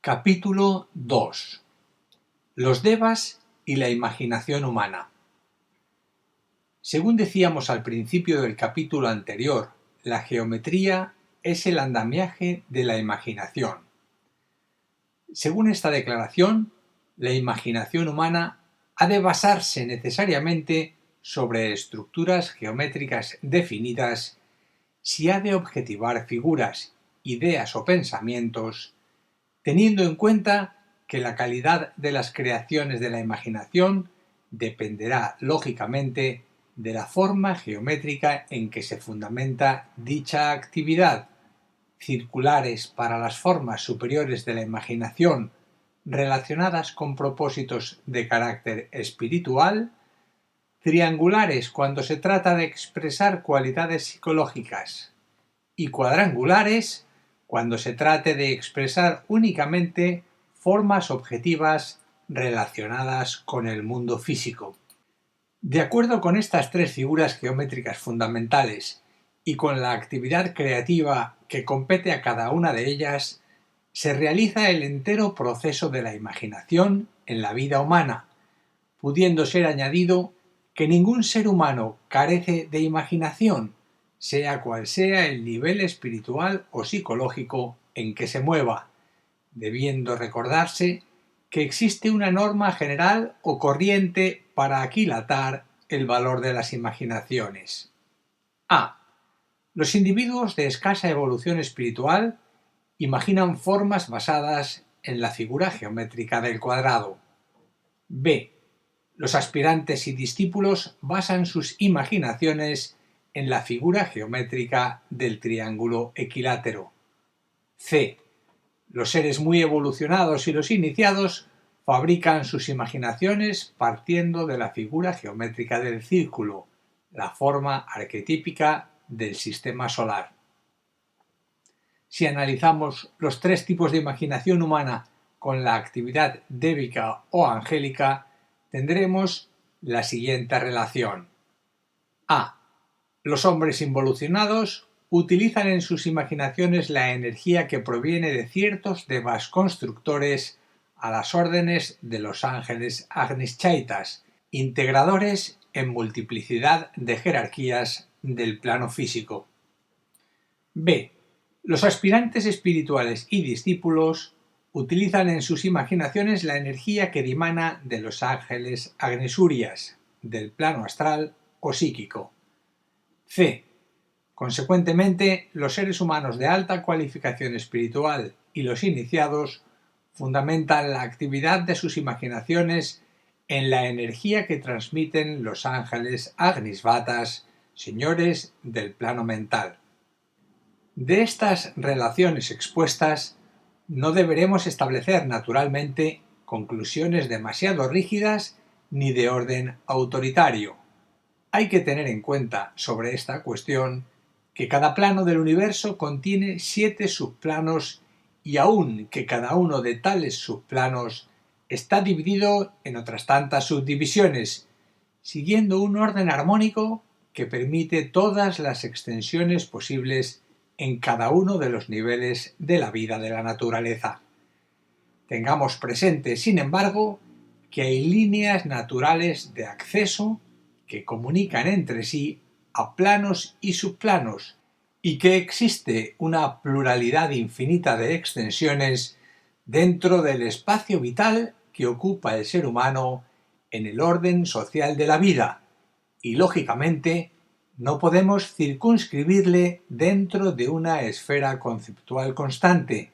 Capítulo 2. Los devas y la imaginación humana. Según decíamos al principio del capítulo anterior, la geometría es el andamiaje de la imaginación. Según esta declaración, la imaginación humana ha de basarse necesariamente sobre estructuras geométricas definidas si ha de objetivar figuras, ideas o pensamientos, teniendo en cuenta que la calidad de las creaciones de la imaginación dependerá, lógicamente, de la forma geométrica en que se fundamenta dicha actividad, circulares para las formas superiores de la imaginación relacionadas con propósitos de carácter espiritual, triangulares cuando se trata de expresar cualidades psicológicas y cuadrangulares cuando se trate de expresar únicamente formas objetivas relacionadas con el mundo físico. De acuerdo con estas tres figuras geométricas fundamentales y con la actividad creativa que compete a cada una de ellas, se realiza el entero proceso de la imaginación en la vida humana, pudiendo ser añadido que ningún ser humano carece de imaginación, sea cual sea el nivel espiritual o psicológico en que se mueva, debiendo recordarse que existe una norma general o corriente para aquilatar el valor de las imaginaciones. A. Los individuos de escasa evolución espiritual imaginan formas basadas en la figura geométrica del cuadrado. B. Los aspirantes y discípulos basan sus imaginaciones en la figura geométrica del triángulo equilátero. C. Los seres muy evolucionados y los iniciados fabrican sus imaginaciones partiendo de la figura geométrica del círculo, la forma arquetípica del sistema solar. Si analizamos los tres tipos de imaginación humana con la actividad débica o angélica, tendremos la siguiente relación. A. Los hombres involucionados utilizan en sus imaginaciones la energía que proviene de ciertos devas constructores a las órdenes de los ángeles Agnischaitas, integradores en multiplicidad de jerarquías del plano físico. B. Los aspirantes espirituales y discípulos utilizan en sus imaginaciones la energía que dimana de los ángeles Agnesurias, del plano astral o psíquico. C. Consecuentemente, los seres humanos de alta cualificación espiritual y los iniciados fundamentan la actividad de sus imaginaciones en la energía que transmiten los ángeles Agnisvatas, señores del plano mental. De estas relaciones expuestas, no deberemos establecer naturalmente conclusiones demasiado rígidas ni de orden autoritario. Hay que tener en cuenta sobre esta cuestión que cada plano del universo contiene 7 subplanos y aun que cada uno de tales subplanos está dividido en otras tantas subdivisiones, siguiendo un orden armónico que permite todas las extensiones posibles en cada uno de los niveles de la vida de la naturaleza. Tengamos presente, sin embargo, que hay líneas naturales de acceso que comunican entre sí a planos y subplanos y que existe una pluralidad infinita de extensiones dentro del espacio vital que ocupa el ser humano en el orden social de la vida y, lógicamente, no podemos circunscribirle dentro de una esfera conceptual constante,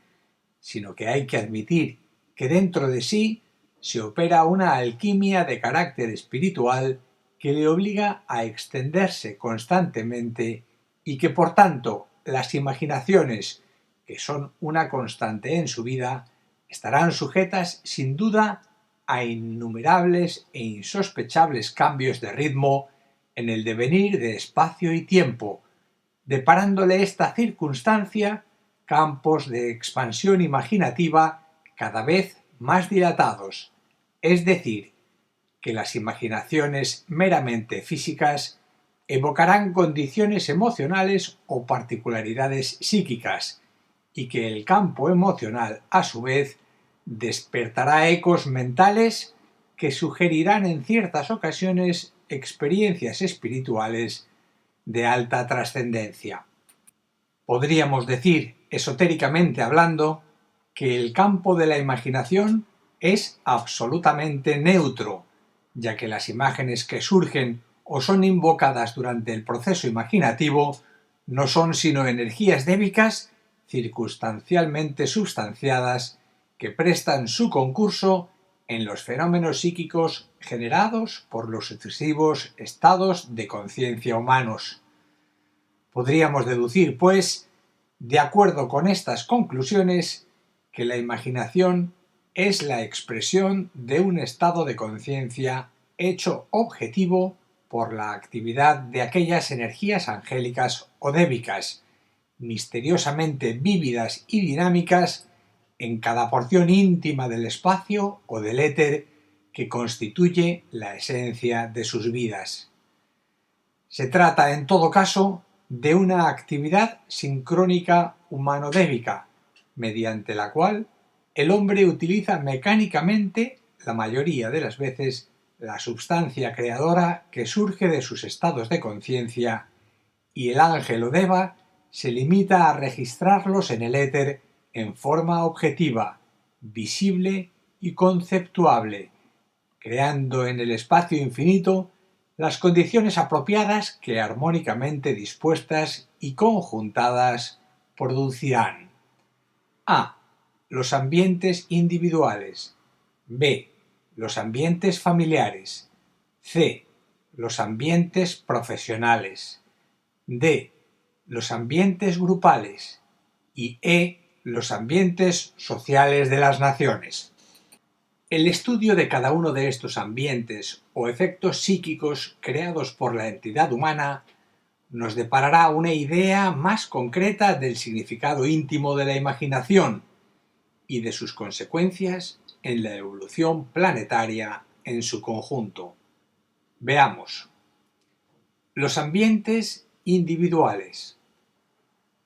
sino que hay que admitir que dentro de sí se opera una alquimia de carácter espiritual que le obliga a extenderse constantemente y que, por tanto, las imaginaciones, que son una constante en su vida, estarán sujetas, sin duda, a innumerables e insospechables cambios de ritmo en el devenir de espacio y tiempo, deparándole esta circunstancia campos de expansión imaginativa cada vez más dilatados, es decir, que las imaginaciones meramente físicas evocarán condiciones emocionales o particularidades psíquicas y que el campo emocional, a su vez, despertará ecos mentales que sugerirán en ciertas ocasiones experiencias espirituales de alta trascendencia. Podríamos decir, esotéricamente hablando, que el campo de la imaginación es absolutamente neutro, ya que las imágenes que surgen o son invocadas durante el proceso imaginativo no son sino energías débicas circunstancialmente substanciadas que prestan su concurso en los fenómenos psíquicos generados por los sucesivos estados de conciencia humanos. Podríamos deducir, pues, de acuerdo con estas conclusiones, que la imaginación es la expresión de un estado de conciencia hecho objetivo por la actividad de aquellas energías angélicas o débicas, misteriosamente vívidas y dinámicas en cada porción íntima del espacio o del éter que constituye la esencia de sus vidas. Se trata, en todo caso, de una actividad sincrónica humano-débica, mediante la cual el hombre utiliza mecánicamente, la mayoría de las veces, la substancia creadora que surge de sus estados de conciencia, y el ángel o deva se limita a registrarlos en el éter en forma objetiva, visible y conceptuable, creando en el espacio infinito las condiciones apropiadas que armónicamente dispuestas y conjuntadas producirán: a. Los ambientes individuales. b. Los ambientes familiares. c. Los ambientes profesionales. d. Los ambientes grupales. Y los ambientes sociales de las naciones. El estudio de cada uno de estos ambientes o efectos psíquicos creados por la entidad humana nos deparará una idea más concreta del significado íntimo de la imaginación y de sus consecuencias en la evolución planetaria en su conjunto. Veamos. Los ambientes individuales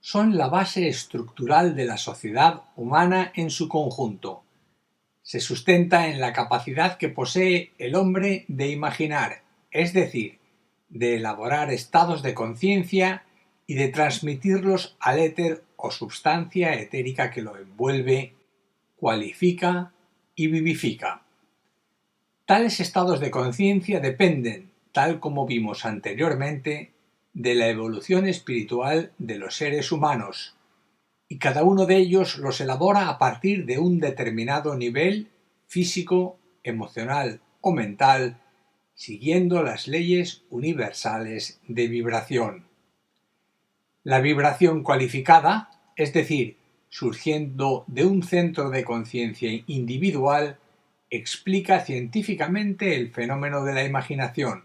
son la base estructural de la sociedad humana en su conjunto. Se sustenta en la capacidad que posee el hombre de imaginar, es decir, de elaborar estados de conciencia y de transmitirlos al éter o substancia etérica que lo envuelve, cualifica y vivifica. Tales estados de conciencia dependen, tal como vimos anteriormente, de la evolución espiritual de los seres humanos, y cada uno de ellos los elabora a partir de un determinado nivel físico, emocional o mental, siguiendo las leyes universales de vibración. La vibración cualificada, es decir, surgiendo de un centro de conciencia individual, explica científicamente el fenómeno de la imaginación.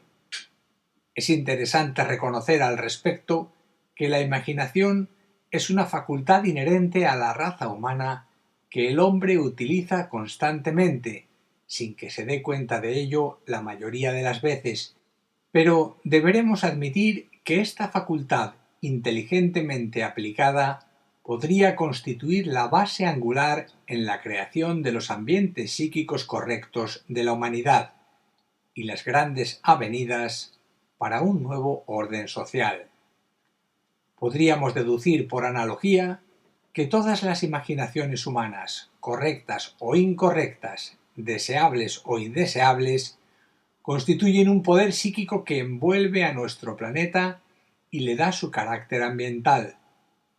Es interesante reconocer al respecto que la imaginación es una facultad inherente a la raza humana que el hombre utiliza constantemente, sin que se dé cuenta de ello la mayoría de las veces, pero deberemos admitir que esta facultad inteligentemente aplicada podría constituir la base angular en la creación de los ambientes psíquicos correctos de la humanidad y las grandes avenidas para un nuevo orden social. Podríamos deducir por analogía que todas las imaginaciones humanas, correctas o incorrectas, deseables o indeseables, constituyen un poder psíquico que envuelve a nuestro planeta y le da su carácter ambiental,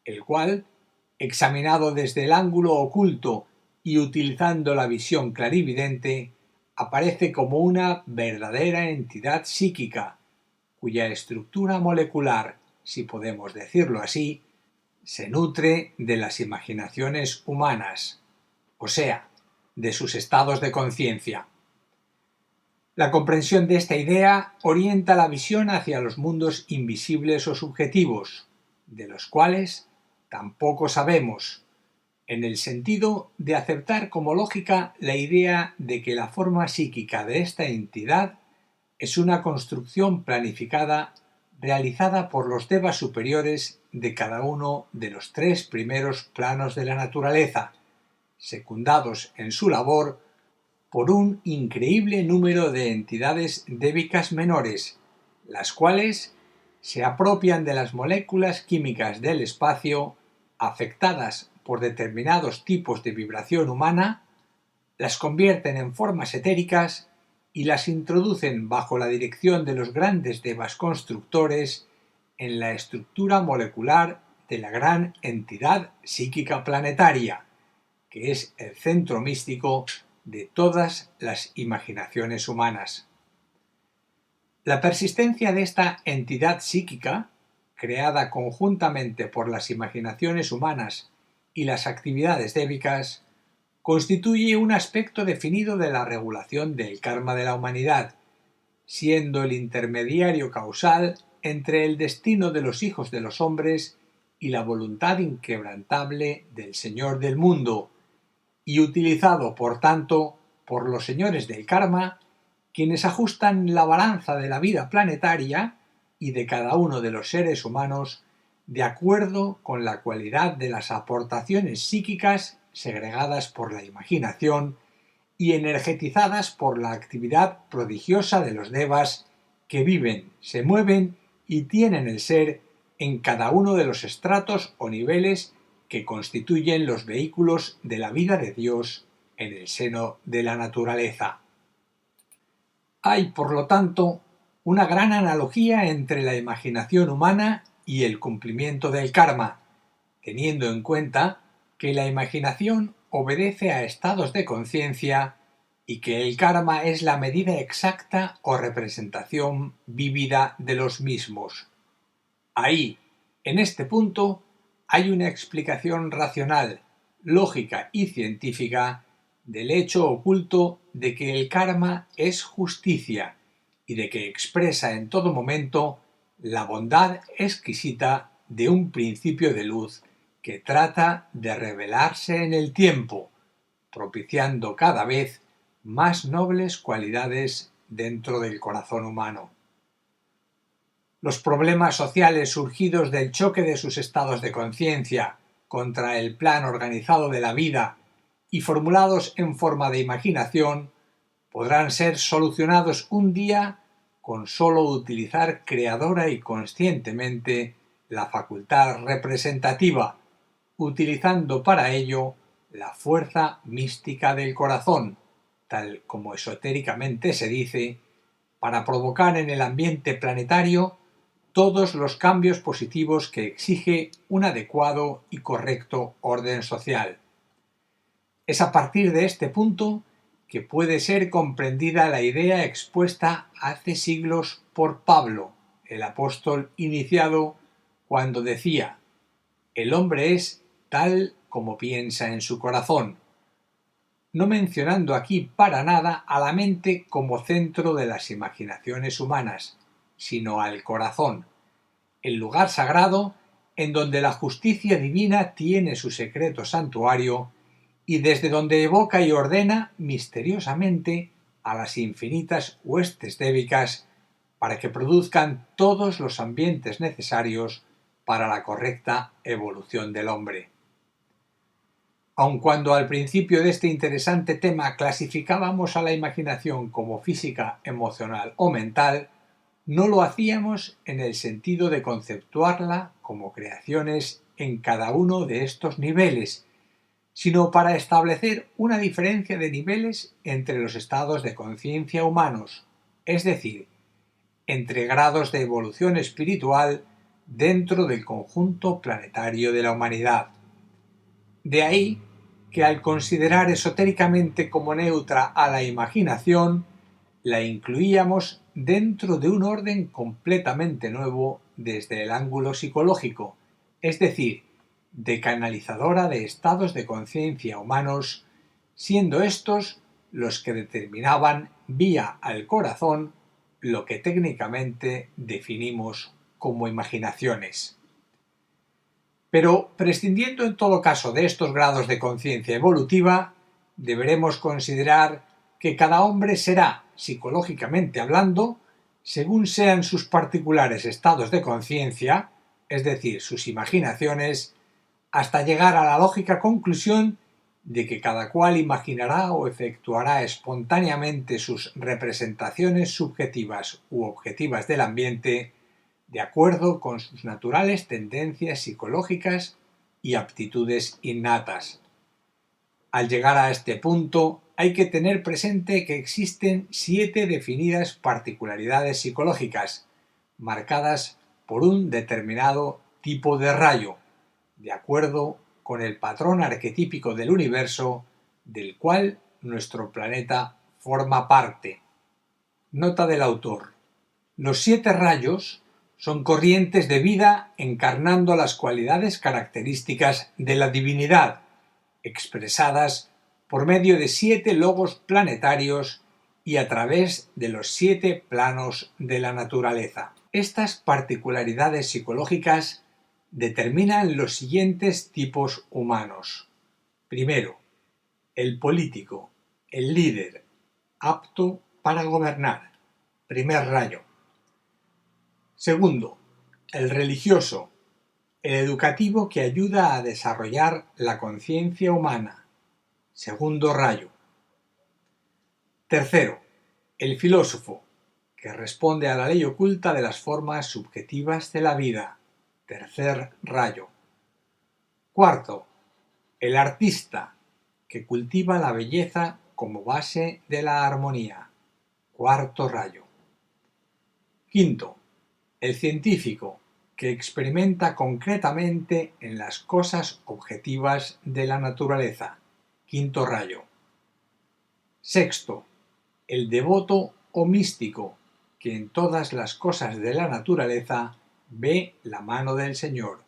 el cual, examinado desde el ángulo oculto y utilizando la visión clarividente, aparece como una verdadera entidad psíquica, cuya estructura molecular, si podemos decirlo así, se nutre de las imaginaciones humanas, o sea, de sus estados de conciencia. La comprensión de esta idea orienta la visión hacia los mundos invisibles o subjetivos, de los cuales tampoco sabemos, en el sentido de aceptar como lógica la idea de que la forma psíquica de esta entidad es una construcción planificada realizada por los devas superiores de cada uno de los tres primeros planos de la naturaleza, secundados en su labor por un increíble número de entidades débicas menores, las cuales se apropian de las moléculas químicas del espacio afectadas por determinados tipos de vibración humana, las convierten en formas etéricas y las introducen bajo la dirección de los grandes devas constructores en la estructura molecular de la gran entidad psíquica planetaria, que es el centro místico de todas las imaginaciones humanas. La persistencia de esta entidad psíquica, creada conjuntamente por las imaginaciones humanas y las actividades débicas, constituye un aspecto definido de la regulación del karma de la humanidad, siendo el intermediario causal entre el destino de los hijos de los hombres y la voluntad inquebrantable del Señor del mundo, y utilizado, por tanto, por los señores del karma, quienes ajustan la balanza de la vida planetaria y de cada uno de los seres humanos de acuerdo con la cualidad de las aportaciones psíquicas segregadas por la imaginación y energetizadas por la actividad prodigiosa de los devas que viven, se mueven y tienen el ser en cada uno de los estratos o niveles que constituyen los vehículos de la vida de Dios en el seno de la naturaleza. Hay, por lo tanto, una gran analogía entre la imaginación humana y el cumplimiento del karma, teniendo en cuenta que la imaginación obedece a estados de conciencia y que el karma es la medida exacta o representación vívida de los mismos. Ahí, en este punto, hay una explicación racional, lógica y científica del hecho oculto de que el karma es justicia y de que expresa en todo momento la bondad exquisita de un principio de luz que trata de revelarse en el tiempo, propiciando cada vez más nobles cualidades dentro del corazón humano. Los problemas sociales surgidos del choque de sus estados de conciencia contra el plan organizado de la vida y formulados en forma de imaginación podrán ser solucionados un día con sólo utilizar creadora y conscientemente la facultad representativa, utilizando para ello la fuerza mística del corazón, tal como esotéricamente se dice, para provocar en el ambiente planetario todos los cambios positivos que exige un adecuado y correcto orden social. Es a partir de este punto que puede ser comprendida la idea expuesta hace siglos por Pablo, el apóstol iniciado, cuando decía: «El hombre es tal como piensa en su corazón», no mencionando aquí para nada a la mente como centro de las imaginaciones humanas, sino al corazón, el lugar sagrado en donde la justicia divina tiene su secreto santuario y desde donde evoca y ordena misteriosamente a las infinitas huestes débicas para que produzcan todos los ambientes necesarios para la correcta evolución del hombre. Aun cuando al principio de este interesante tema clasificábamos a la imaginación como física, emocional o mental, no lo hacíamos en el sentido de conceptuarla como creaciones en cada uno de estos niveles, sino para establecer una diferencia de niveles entre los estados de conciencia humanos, es decir, entre grados de evolución espiritual dentro del conjunto planetario de la humanidad. De ahí que al considerar esotéricamente como neutra a la imaginación, la incluíamos dentro de un orden completamente nuevo desde el ángulo psicológico, es decir, de canalizadora de estados de conciencia humanos, siendo estos los que determinaban vía al corazón lo que técnicamente definimos como imaginaciones. Pero, prescindiendo en todo caso de estos grados de conciencia evolutiva, deberemos considerar que cada hombre será, psicológicamente hablando, según sean sus particulares estados de conciencia, es decir, sus imaginaciones, hasta llegar a la lógica conclusión de que cada cual imaginará o efectuará espontáneamente sus representaciones subjetivas u objetivas del ambiente de acuerdo con sus naturales tendencias psicológicas y aptitudes innatas. Al llegar a este punto, hay que tener presente que existen 7 definidas particularidades psicológicas, marcadas por un determinado tipo de rayo, de acuerdo con el patrón arquetípico del universo del cual nuestro planeta forma parte. Nota del autor. Los 7 rayos son corrientes de vida encarnando las cualidades características de la divinidad, expresadas por medio de 7 logos planetarios y a través de los 7 planos de la naturaleza. Estas particularidades psicológicas determinan los siguientes tipos humanos. Primero, el político, el líder, apto para gobernar. Primer rayo. Segundo, el religioso, el educativo que ayuda a desarrollar la conciencia humana. Segundo rayo. Tercero, el filósofo, que responde a la ley oculta de las formas subjetivas de la vida. Tercer rayo. Cuarto, el artista, que cultiva la belleza como base de la armonía. Cuarto rayo. Quinto, el científico, que experimenta concretamente en las cosas objetivas de la naturaleza. Quinto rayo. Sexto, el devoto o místico, que en todas las cosas de la naturaleza ve la mano del Señor.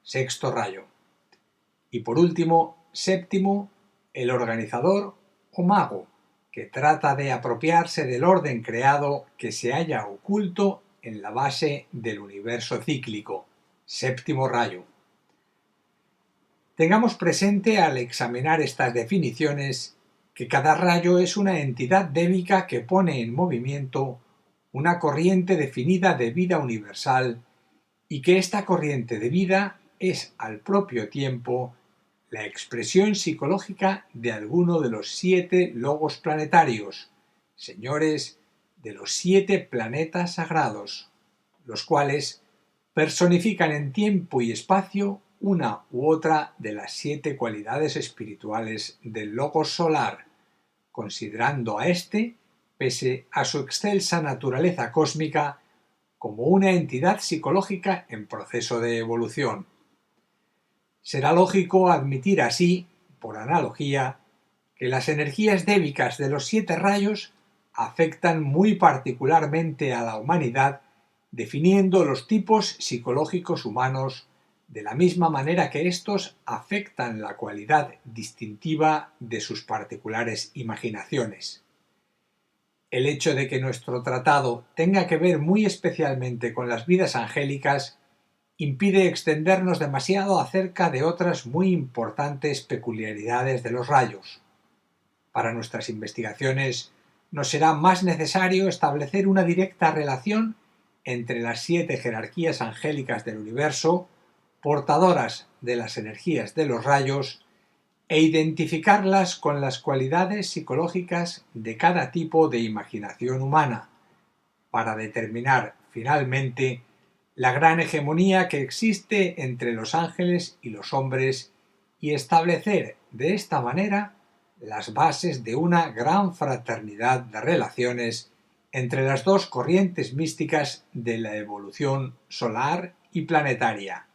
Sexto rayo. Y por último, séptimo, el organizador o mago, que trata de apropiarse del orden creado que se halla oculto en la base del universo cíclico. Séptimo rayo. Tengamos presente al examinar estas definiciones que cada rayo es una entidad débica que pone en movimiento una corriente definida de vida universal y que esta corriente de vida es al propio tiempo la expresión psicológica de alguno de los 7 logos planetarios, señores de los 7 planetas sagrados, los cuales personifican en tiempo y espacio una u otra de las 7 cualidades espirituales del logos solar, considerando a éste, pese a su excelsa naturaleza cósmica, como una entidad psicológica en proceso de evolución. Será lógico admitir así, por analogía, que las energías débicas de los 7 rayos afectan muy particularmente a la humanidad, definiendo los tipos psicológicos humanos de la misma manera que éstos afectan la cualidad distintiva de sus particulares imaginaciones. El hecho de que nuestro tratado tenga que ver muy especialmente con las vidas angélicas impide extendernos demasiado acerca de otras muy importantes peculiaridades de los rayos. Para nuestras investigaciones nos será más necesario establecer una directa relación entre las 7 jerarquías angélicas del universo, portadoras de las energías de los rayos, e identificarlas con las cualidades psicológicas de cada tipo de imaginación humana, para determinar finalmente la gran hegemonía que existe entre los ángeles y los hombres y establecer de esta manera las bases de una gran fraternidad de relaciones entre las dos corrientes místicas de la evolución solar y planetaria.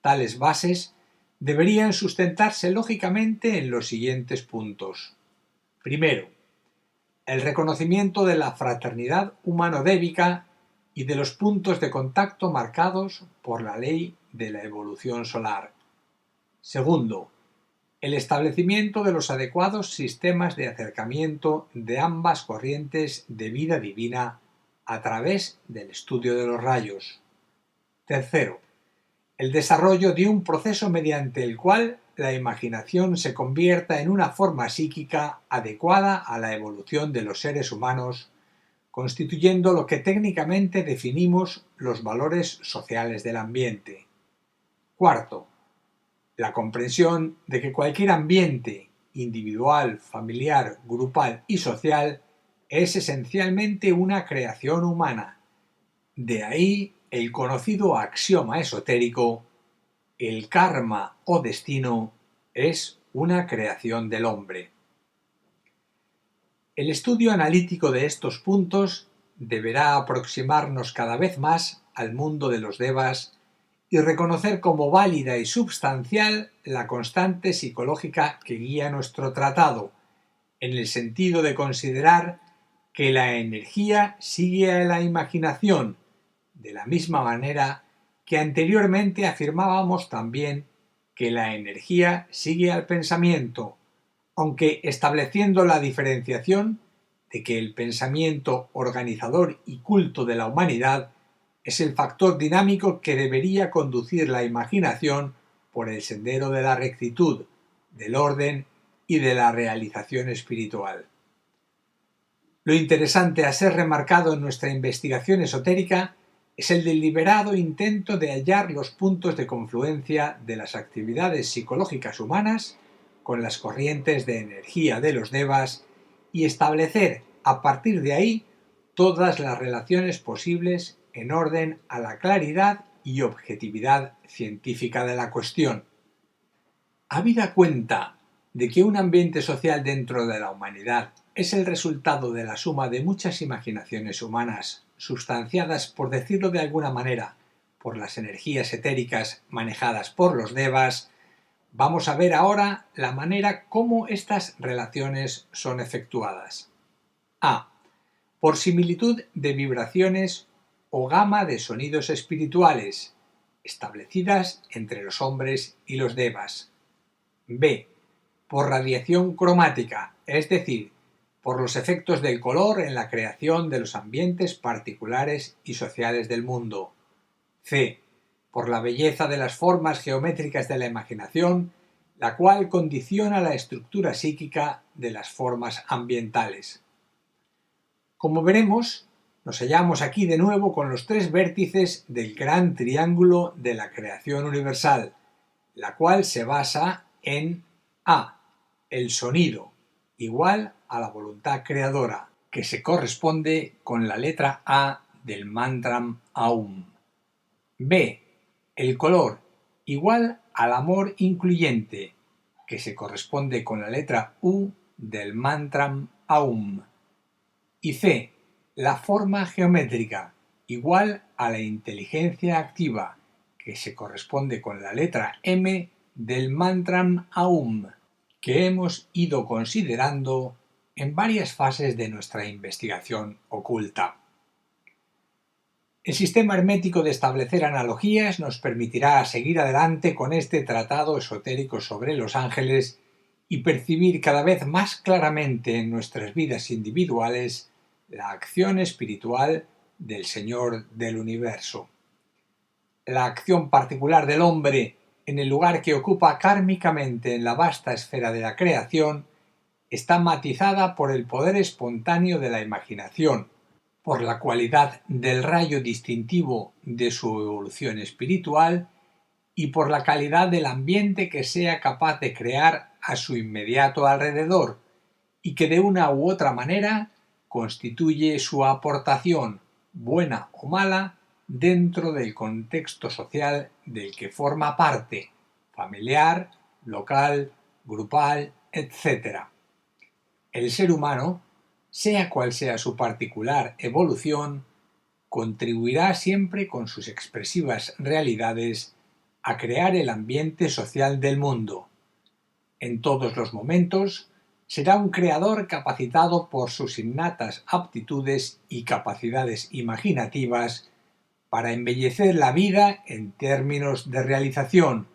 Tales bases deberían sustentarse lógicamente en los siguientes puntos. Primero, el reconocimiento de la fraternidad humano-débica y de los puntos de contacto marcados por la ley de la evolución solar. Segundo, el establecimiento de los adecuados sistemas de acercamiento de ambas corrientes de vida divina a través del estudio de los rayos. Tercero, el desarrollo de un proceso mediante el cual la imaginación se convierta en una forma psíquica adecuada a la evolución de los seres humanos, constituyendo lo que técnicamente definimos los valores sociales del ambiente. Cuarto, La comprensión de que cualquier ambiente, individual, familiar, grupal y social, es esencialmente una creación humana. De ahí el conocido axioma esotérico: el karma o destino es una creación del hombre. El estudio analítico de estos puntos deberá aproximarnos cada vez más al mundo de los devas y reconocer como válida y substancial la constante psicológica que guía nuestro tratado, en el sentido de considerar que la energía sigue a la imaginación, de la misma manera que anteriormente afirmábamos también que la energía sigue al pensamiento, aunque estableciendo la diferenciación de que el pensamiento organizador y culto de la humanidad es el factor dinámico que debería conducir la imaginación por el sendero de la rectitud, del orden y de la realización espiritual. Lo interesante a ser remarcado en nuestra investigación esotérica es el deliberado intento de hallar los puntos de confluencia de las actividades psicológicas humanas con las corrientes de energía de los devas y establecer a partir de ahí todas las relaciones posibles en orden a la claridad y objetividad científica de la cuestión. Habida cuenta de que un ambiente social dentro de la humanidad es el resultado de la suma de muchas imaginaciones humanas, sustanciadas, por decirlo de alguna manera, por las energías etéricas manejadas por los devas, vamos a ver ahora la manera cómo estas relaciones son efectuadas. A. Por similitud de vibraciones o gama de sonidos espirituales, establecidas entre los hombres y los devas. B. Por radiación cromática, es decir, por los efectos del color en la creación de los ambientes particulares y sociales del mundo. C. Por la belleza de las formas geométricas de la imaginación, la cual condiciona la estructura psíquica de las formas ambientales. Como veremos, nos hallamos aquí de nuevo con los tres vértices del gran triángulo de la creación universal, la cual se basa en A. El sonido, igual a la voluntad creadora, que se corresponde con la letra A del mantram Aum. B. El color, igual al amor incluyente, que se corresponde con la letra U del mantram Aum. Y C. La forma geométrica, igual a la inteligencia activa, que se corresponde con la letra M del mantram Aum, que hemos ido considerando en varias fases de nuestra investigación oculta. El sistema hermético de establecer analogías nos permitirá seguir adelante con este tratado esotérico sobre los ángeles y percibir cada vez más claramente en nuestras vidas individuales la acción espiritual del Señor del Universo. La acción particular del hombre en el lugar que ocupa kármicamente en la vasta esfera de la creación está matizada por el poder espontáneo de la imaginación, por la cualidad del rayo distintivo de su evolución espiritual y por la calidad del ambiente que sea capaz de crear a su inmediato alrededor y que de una u otra manera constituye su aportación, buena o mala, dentro del contexto social del que forma parte, familiar, local, grupal, etc. El ser humano, sea cual sea su particular evolución, contribuirá siempre con sus expresivas realidades a crear el ambiente social del mundo. En todos los momentos, será un creador capacitado por sus innatas aptitudes y capacidades imaginativas para embellecer la vida en términos de realización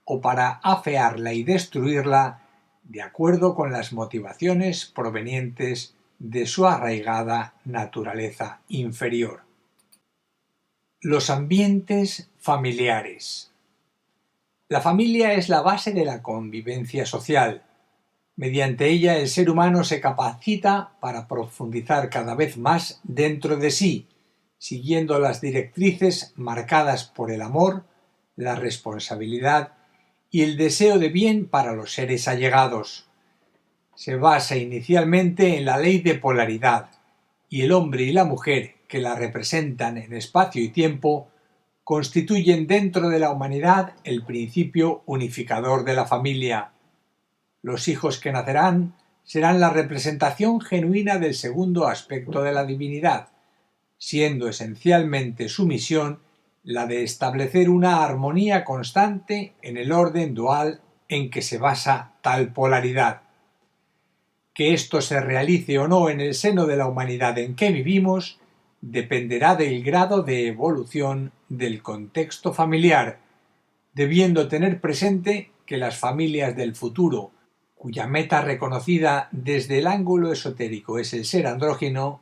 o para afearla y destruirla de acuerdo con las motivaciones provenientes de su arraigada naturaleza inferior. Los ambientes familiares. La familia es la base de la convivencia social. Mediante ella el ser humano se capacita para profundizar cada vez más dentro de sí, siguiendo las directrices marcadas por el amor, la responsabilidad y el deseo de bien para los seres allegados. Se basa inicialmente en la ley de polaridad, y el hombre y la mujer, que la representan en espacio y tiempo, constituyen dentro de la humanidad el principio unificador de la familia. Los hijos que nacerán serán la representación genuina del segundo aspecto de la divinidad, siendo esencialmente su misión la de establecer una armonía constante en el orden dual en que se basa tal polaridad. Que esto se realice o no en el seno de la humanidad en que vivimos dependerá del grado de evolución del contexto familiar, debiendo tener presente que las familias del futuro, cuya meta reconocida desde el ángulo esotérico es el ser andrógino,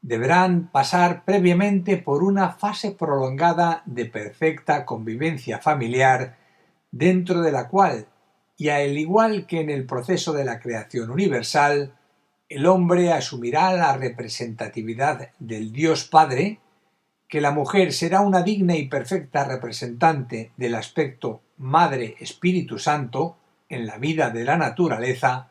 deberán pasar previamente por una fase prolongada de perfecta convivencia familiar, dentro de la cual, y al igual que en el proceso de la creación universal, el hombre asumirá la representatividad del Dios Padre, que la mujer será una digna y perfecta representante del aspecto Madre Espíritu Santo en la vida de la naturaleza,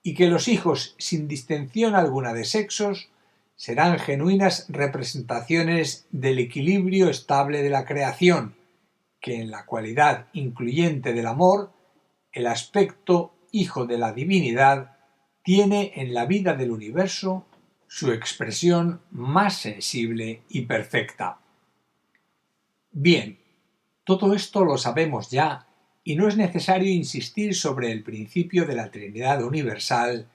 y que los hijos, sin distinción alguna de sexos, serán genuinas representaciones del equilibrio estable de la creación, que en la cualidad incluyente del amor, el aspecto hijo de la divinidad, tiene en la vida del universo su expresión más sensible y perfecta. Bien, todo esto lo sabemos ya y no es necesario insistir sobre el principio de la Trinidad universal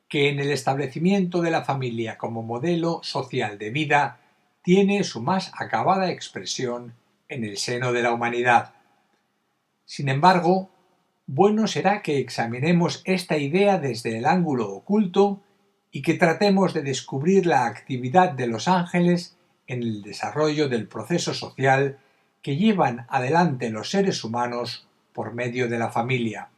que en el establecimiento de la familia como modelo social de vida tiene su más acabada expresión en el seno de la humanidad. Sin embargo, bueno será que examinemos esta idea desde el ángulo oculto y que tratemos de descubrir la actividad de los ángeles en el desarrollo del proceso social que llevan adelante los seres humanos por medio de la familia.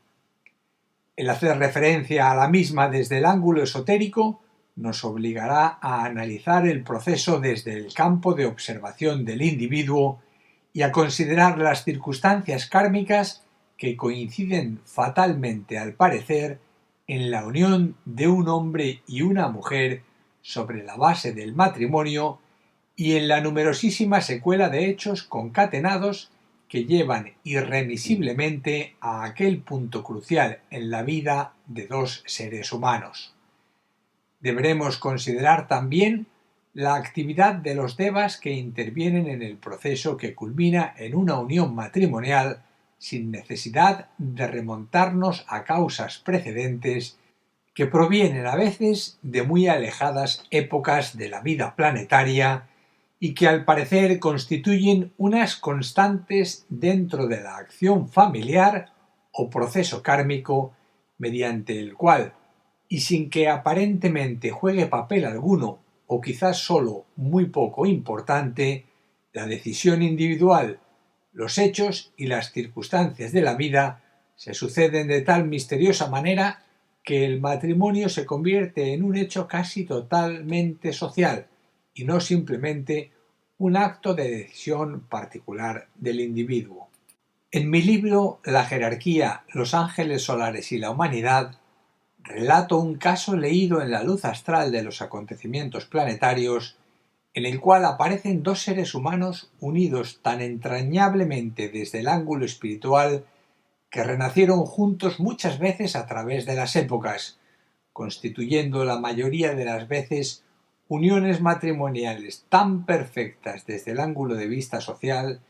El hacer referencia a la misma desde el ángulo esotérico nos obligará a analizar el proceso desde el campo de observación del individuo y a considerar las circunstancias kármicas que coinciden fatalmente, al parecer, en la unión de un hombre y una mujer sobre la base del matrimonio y en la numerosísima secuela de hechos concatenados que llevan irremisiblemente a aquel punto crucial en la vida de dos seres humanos. Deberemos considerar también la actividad de los devas que intervienen en el proceso que culmina en una unión matrimonial sin necesidad de remontarnos a causas precedentes que provienen a veces de muy alejadas épocas de la vida planetaria y que al parecer constituyen unas constantes dentro de la acción familiar o proceso kármico mediante el cual, y sin que aparentemente juegue papel alguno o quizás solo muy poco importante, la decisión individual, los hechos y las circunstancias de la vida se suceden de tal misteriosa manera que el matrimonio se convierte en un hecho casi totalmente social y no simplemente un acto de decisión particular del individuo. En mi libro La jerarquía, los ángeles solares y la humanidad, relato un caso leído en la luz astral de los acontecimientos planetarios en el cual aparecen dos seres humanos unidos tan entrañablemente desde el ángulo espiritual que renacieron juntos muchas veces a través de las épocas, constituyendo la mayoría de las veces uniones matrimoniales tan perfectas desde el ángulo de vista social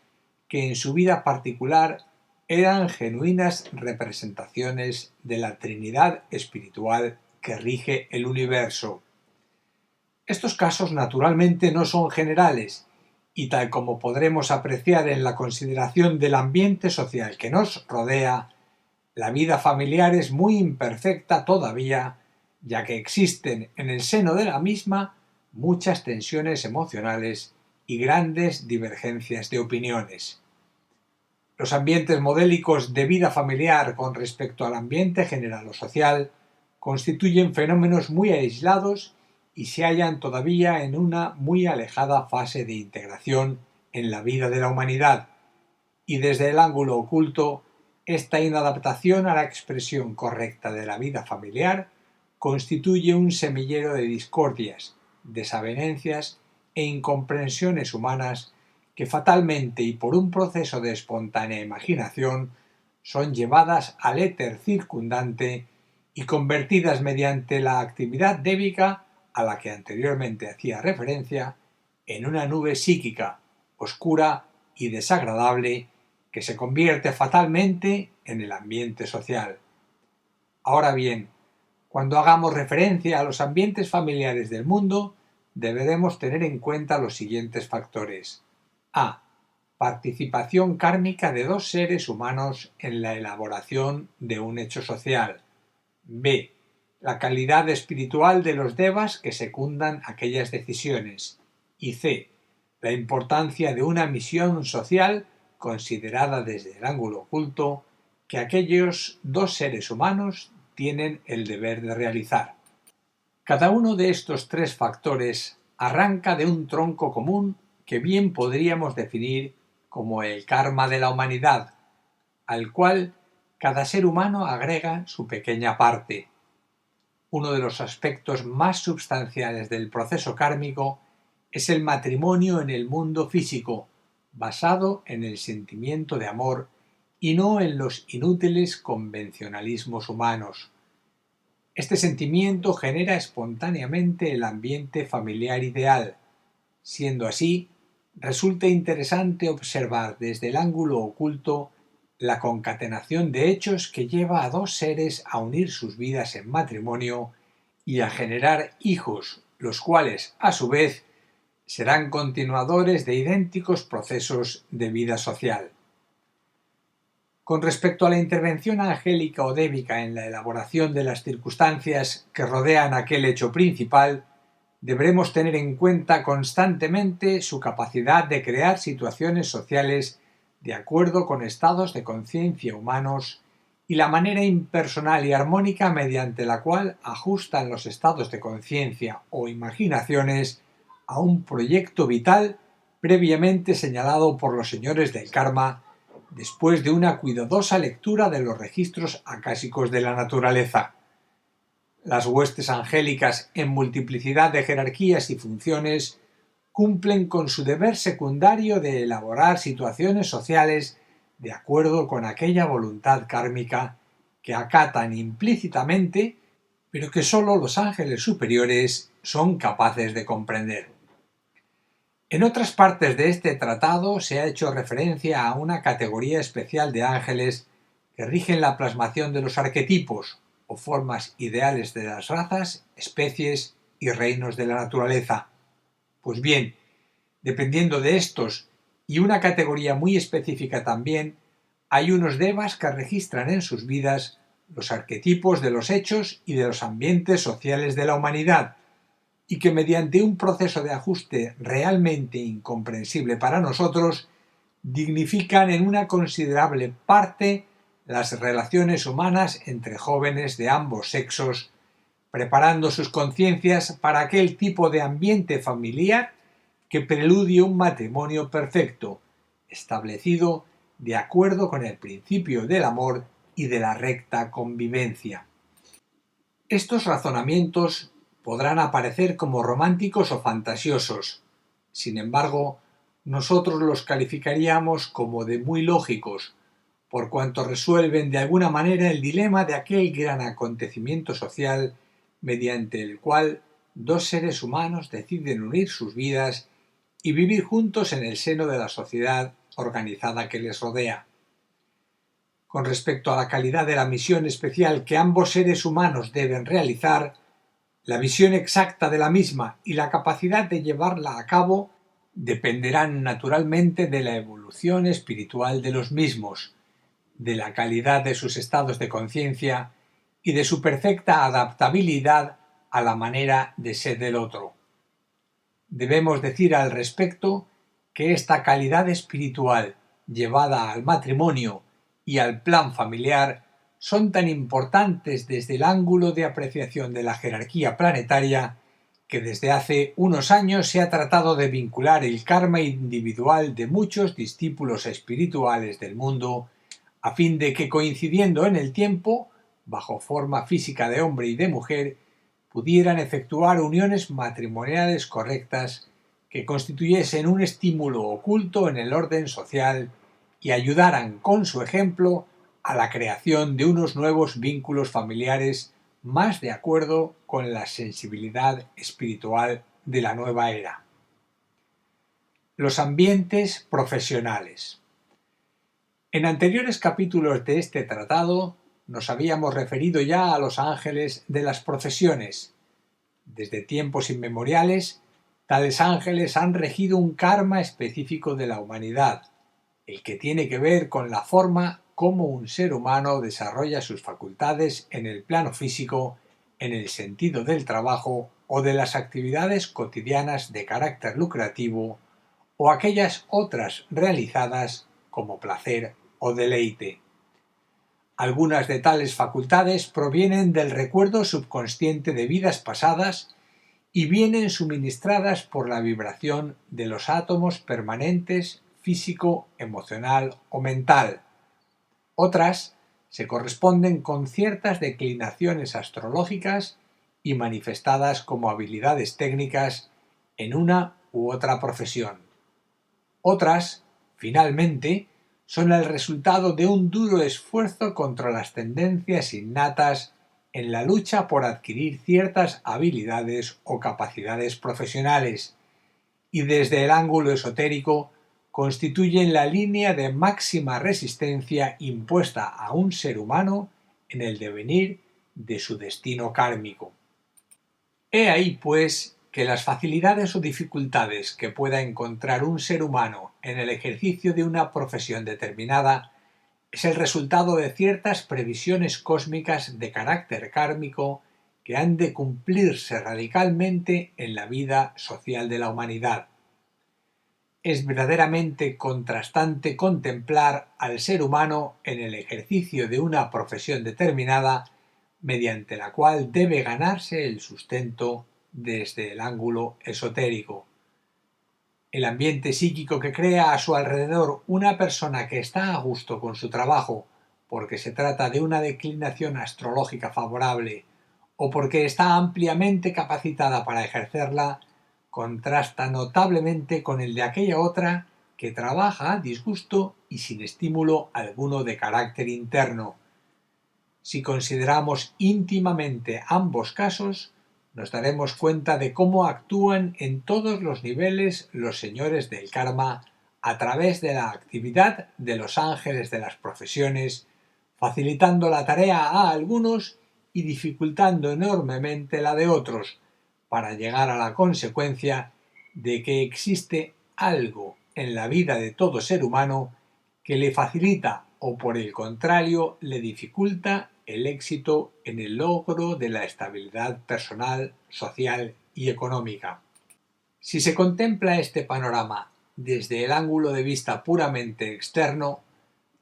que en su vida particular eran genuinas representaciones de la Trinidad espiritual que rige el universo. Estos casos naturalmente no son generales y tal como podremos apreciar en la consideración del ambiente social que nos rodea, la vida familiar es muy imperfecta todavía, ya que existen en el seno de la misma muchas tensiones emocionales y grandes divergencias de opiniones. Los ambientes modélicos de vida familiar con respecto al ambiente general o social constituyen fenómenos muy aislados y se hallan todavía en una muy alejada fase de integración en la vida de la humanidad, y desde el ángulo oculto Esta inadaptación a la expresión correcta de la vida familiar constituye un semillero de discordias, desavenencias e incomprensiones humanas que fatalmente y por un proceso de espontánea imaginación son llevadas al éter circundante y convertidas mediante la actividad débica a la que anteriormente hacía referencia en una nube psíquica, oscura y desagradable que se convierte fatalmente en el ambiente social. Ahora bien, cuando hagamos referencia a los ambientes familiares del mundo, deberemos tener en cuenta los siguientes factores. A. Participación kármica de dos seres humanos en la elaboración de un hecho social. B. La calidad espiritual de los devas que secundan aquellas decisiones. Y C. La importancia de una misión social considerada desde el ángulo oculto que aquellos dos seres humanos tienen el deber de realizar. Cada uno de estos tres factores arranca de un tronco común que bien podríamos definir como el karma de la humanidad, al cual cada ser humano agrega su pequeña parte. Uno de los aspectos más substanciales del proceso kármico es el matrimonio en el mundo físico, basado en el sentimiento de amor y no en los inútiles convencionalismos humanos. Este sentimiento genera espontáneamente el ambiente familiar ideal. Siendo así, resulta interesante observar desde el ángulo oculto la concatenación de hechos que lleva a dos seres a unir sus vidas en matrimonio y a generar hijos, los cuales, a su vez, serán continuadores de idénticos procesos de vida social. Con respecto a la intervención angélica o débica en la elaboración de las circunstancias que rodean aquel hecho principal, deberemos tener en cuenta constantemente su capacidad de crear situaciones sociales de acuerdo con estados de conciencia humanos y la manera impersonal y armónica mediante la cual ajustan los estados de conciencia o imaginaciones a un proyecto vital previamente señalado por los señores del karma después de una cuidadosa lectura de los registros acásicos de la naturaleza. Las huestes angélicas en multiplicidad de jerarquías y funciones cumplen con su deber secundario de elaborar situaciones sociales de acuerdo con aquella voluntad kármica que acatan implícitamente, pero que sólo los ángeles superiores son capaces de comprender. En otras partes de este tratado se ha hecho referencia a una categoría especial de ángeles que rigen la plasmación de los arquetipos o formas ideales de las razas, especies y reinos de la naturaleza. Pues bien, dependiendo de estos y una categoría muy específica también, hay unos devas que registran en sus vidas los arquetipos de los hechos y de los ambientes sociales de la humanidad, y que mediante un proceso de ajuste realmente incomprensible para nosotros, dignifican en una considerable parte las relaciones humanas entre jóvenes de ambos sexos, preparando sus conciencias para aquel tipo de ambiente familiar que preludia un matrimonio perfecto, establecido de acuerdo con el principio del amor y de la recta convivencia. Estos razonamientos podrán aparecer como románticos o fantasiosos. Sin embargo, nosotros los calificaríamos como de muy lógicos, por cuanto resuelven de alguna manera el dilema de aquel gran acontecimiento social mediante el cual dos seres humanos deciden unir sus vidas y vivir juntos en el seno de la sociedad organizada que les rodea. Con respecto a la calidad de la misión especial que ambos seres humanos deben realizar, la visión exacta de la misma y la capacidad de llevarla a cabo dependerán naturalmente de la evolución espiritual de los mismos, de la calidad de sus estados de conciencia y de su perfecta adaptabilidad a la manera de ser del otro. Debemos decir al respecto que esta calidad espiritual llevada al matrimonio y al plan familiar son tan importantes desde el ángulo de apreciación de la jerarquía planetaria que desde hace unos años se ha tratado de vincular el karma individual de muchos discípulos espirituales del mundo a fin de que, coincidiendo en el tiempo, bajo forma física de hombre y de mujer, pudieran efectuar uniones matrimoniales correctas que constituyesen un estímulo oculto en el orden social y ayudaran con su ejemplo a la creación de unos nuevos vínculos familiares más de acuerdo con la sensibilidad espiritual de la nueva era. Los ambientes profesionales. En anteriores capítulos de este tratado nos habíamos referido ya a los ángeles de las profesiones. Desde tiempos inmemoriales, tales ángeles han regido un karma específico de la humanidad, el que tiene que ver con la forma como un ser humano desarrolla sus facultades en el plano físico, en el sentido del trabajo o de las actividades cotidianas de carácter lucrativo, o aquellas otras realizadas como placer o deleite. Algunas de tales facultades provienen del recuerdo subconsciente de vidas pasadas y vienen suministradas por la vibración de los átomos permanentes físico, emocional o mental. Otras se corresponden con ciertas declinaciones astrológicas y manifestadas como habilidades técnicas en una u otra profesión. Otras, finalmente, son el resultado de un duro esfuerzo contra las tendencias innatas en la lucha por adquirir ciertas habilidades o capacidades profesionales, y desde el ángulo esotérico constituyen la línea de máxima resistencia impuesta a un ser humano en el devenir de su destino kármico. He ahí, pues, que las facilidades o dificultades que pueda encontrar un ser humano en el ejercicio de una profesión determinada es el resultado de ciertas previsiones cósmicas de carácter kármico que han de cumplirse radicalmente en la vida social de la humanidad. Es verdaderamente contrastante contemplar al ser humano en el ejercicio de una profesión determinada mediante la cual debe ganarse el sustento desde el ángulo esotérico. El ambiente psíquico que crea a su alrededor una persona que está a gusto con su trabajo porque se trata de una declinación astrológica favorable o porque está ampliamente capacitada para ejercerla, contrasta notablemente con el de aquella otra que trabaja a disgusto y sin estímulo alguno de carácter interno. Si consideramos íntimamente ambos casos, nos daremos cuenta de cómo actúan en todos los niveles los señores del karma a través de la actividad de los ángeles de las profesiones, facilitando la tarea a algunos y dificultando enormemente la de otros, para llegar a la consecuencia de que existe algo en la vida de todo ser humano que le facilita o por el contrario le dificulta el éxito en el logro de la estabilidad personal, social y económica. Si se contempla este panorama desde el ángulo de vista puramente externo,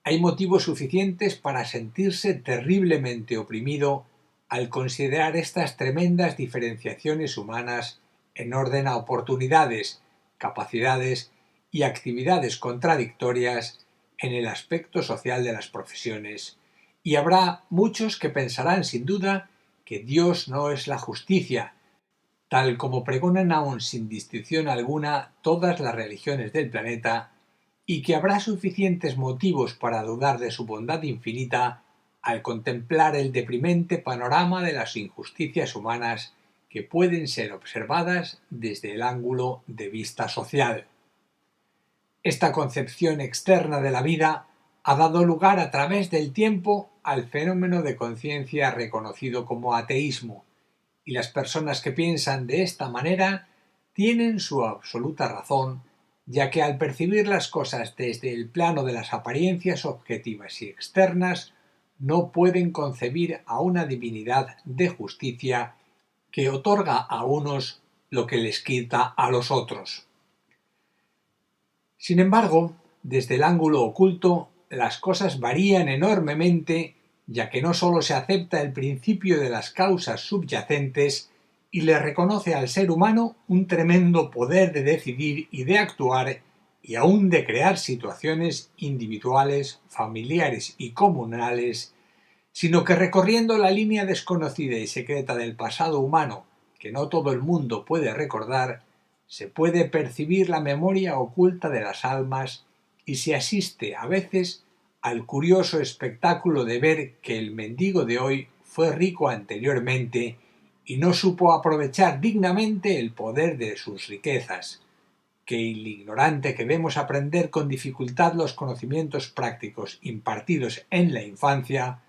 hay motivos suficientes para sentirse terriblemente oprimido al considerar estas tremendas diferenciaciones humanas en orden a oportunidades, capacidades y actividades contradictorias en el aspecto social de las profesiones, y habrá muchos que pensarán sin duda que Dios no es la justicia, tal como pregonan aún sin distinción alguna todas las religiones del planeta, y que habrá suficientes motivos para dudar de su bondad infinita al contemplar el deprimente panorama de las injusticias humanas que pueden ser observadas desde el ángulo de vista social. Esta concepción externa de la vida ha dado lugar a través del tiempo al fenómeno de conciencia reconocido como ateísmo, y las personas que piensan de esta manera tienen su absoluta razón, ya que al percibir las cosas desde el plano de las apariencias objetivas y externas, no pueden concebir a una divinidad de justicia que otorga a unos lo que les quita a los otros. Sin embargo, desde el ángulo oculto, las cosas varían enormemente, ya que no sólo se acepta el principio de las causas subyacentes y le reconoce al ser humano un tremendo poder de decidir y de actuar, y aún de crear situaciones individuales, familiares y comunales, sino que recorriendo la línea desconocida y secreta del pasado humano que no todo el mundo puede recordar, se puede percibir la memoria oculta de las almas y se asiste a veces al curioso espectáculo de ver que el mendigo de hoy fue rico anteriormente y no supo aprovechar dignamente el poder de sus riquezas, que el ignorante que vemos aprender con dificultad los conocimientos prácticos impartidos en la infancia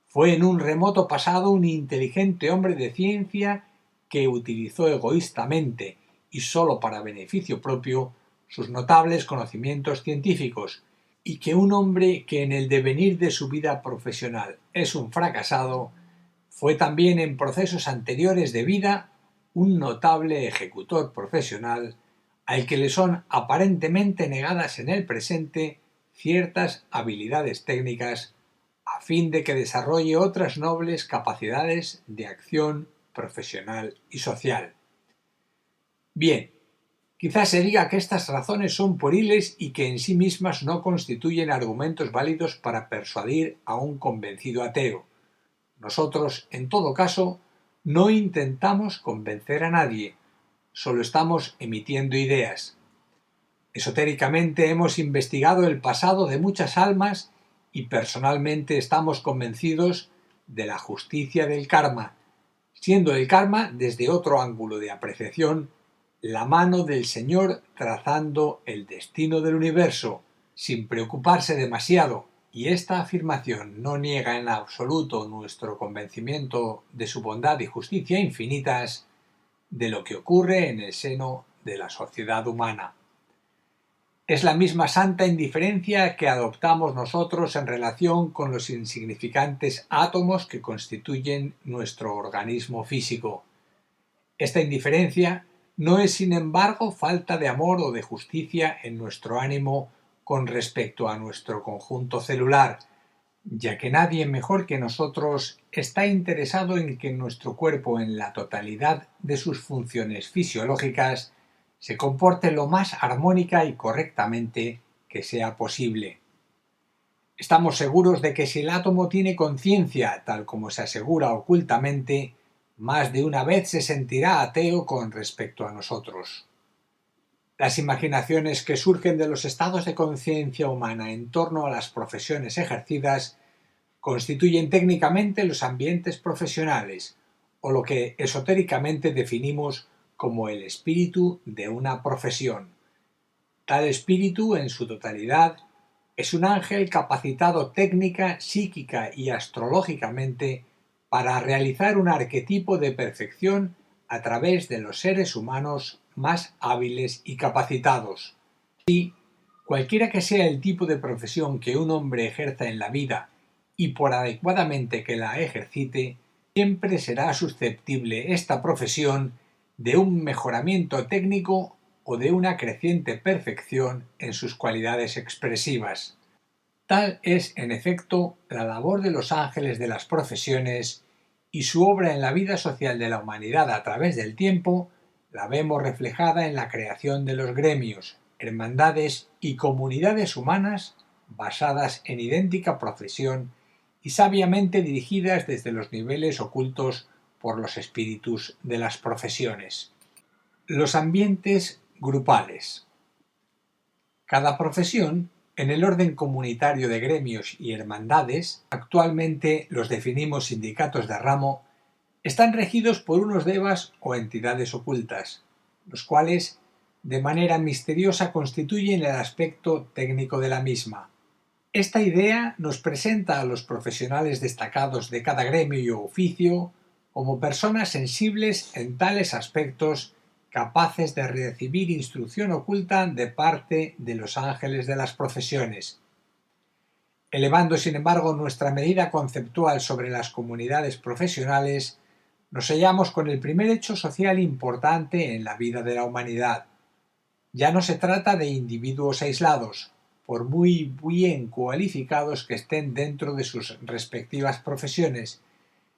fue en un remoto pasado un inteligente hombre de ciencia que utilizó egoístamente y sólo para beneficio propio sus notables conocimientos científicos, y que un hombre que en el devenir de su vida profesional es un fracasado fue también en procesos anteriores de vida un notable ejecutor profesional al que le son aparentemente negadas en el presente ciertas habilidades técnicas a fin de que desarrolle otras nobles capacidades de acción profesional y social. Bien, quizás se diga que estas razones son pueriles y que en sí mismas no constituyen argumentos válidos para persuadir a un convencido ateo. Nosotros, en todo caso, no intentamos convencer a nadie, solo estamos emitiendo ideas. Esotéricamente hemos investigado el pasado de muchas almas y personalmente estamos convencidos de la justicia del karma, siendo el karma, desde otro ángulo de apreciación, la mano del Señor trazando el destino del universo, sin preocuparse demasiado, y esta afirmación no niega en absoluto nuestro convencimiento de su bondad y justicia infinitas, de lo que ocurre en el seno de la sociedad humana. Es la misma santa indiferencia que adoptamos nosotros en relación con los insignificantes átomos que constituyen nuestro organismo físico. Esta indiferencia no es, sin embargo, falta de amor o de justicia en nuestro ánimo con respecto a nuestro conjunto celular, ya que nadie mejor que nosotros está interesado en que nuestro cuerpo, en la totalidad de sus funciones fisiológicas, se comporte lo más armónica y correctamente que sea posible. Estamos seguros de que si el átomo tiene conciencia, tal como se asegura ocultamente, más de una vez se sentirá ateo con respecto a nosotros. Las imaginaciones que surgen de los estados de conciencia humana en torno a las profesiones ejercidas constituyen técnicamente los ambientes profesionales, o lo que esotéricamente definimos como el espíritu de una profesión. Tal espíritu, en su totalidad, es un ángel capacitado técnica, psíquica y astrológicamente para realizar un arquetipo de perfección a través de los seres humanos más hábiles y capacitados. Y, cualquiera que sea el tipo de profesión que un hombre ejerza en la vida y por adecuadamente que la ejercite, siempre será susceptible esta profesión de un mejoramiento técnico o de una creciente perfección en sus cualidades expresivas. Tal es, en efecto, la labor de los ángeles de las profesiones, y su obra en la vida social de la humanidad a través del tiempo la vemos reflejada en la creación de los gremios, hermandades y comunidades humanas basadas en idéntica profesión y sabiamente dirigidas desde los niveles ocultos por los espíritus de las profesiones. Los ambientes grupales. Cada profesión, en el orden comunitario de gremios y hermandades, actualmente los definimos sindicatos de ramo, están regidos por unos devas o entidades ocultas, los cuales, de manera misteriosa, constituyen el aspecto técnico de la misma. Esta idea nos presenta a los profesionales destacados de cada gremio u oficio como personas sensibles en tales aspectos, capaces de recibir instrucción oculta de parte de los ángeles de las profesiones. Elevando, sin embargo, nuestra medida conceptual sobre las comunidades profesionales, nos hallamos con el primer hecho social importante en la vida de la humanidad. Ya no se trata de individuos aislados, por muy bien cualificados que estén dentro de sus respectivas profesiones,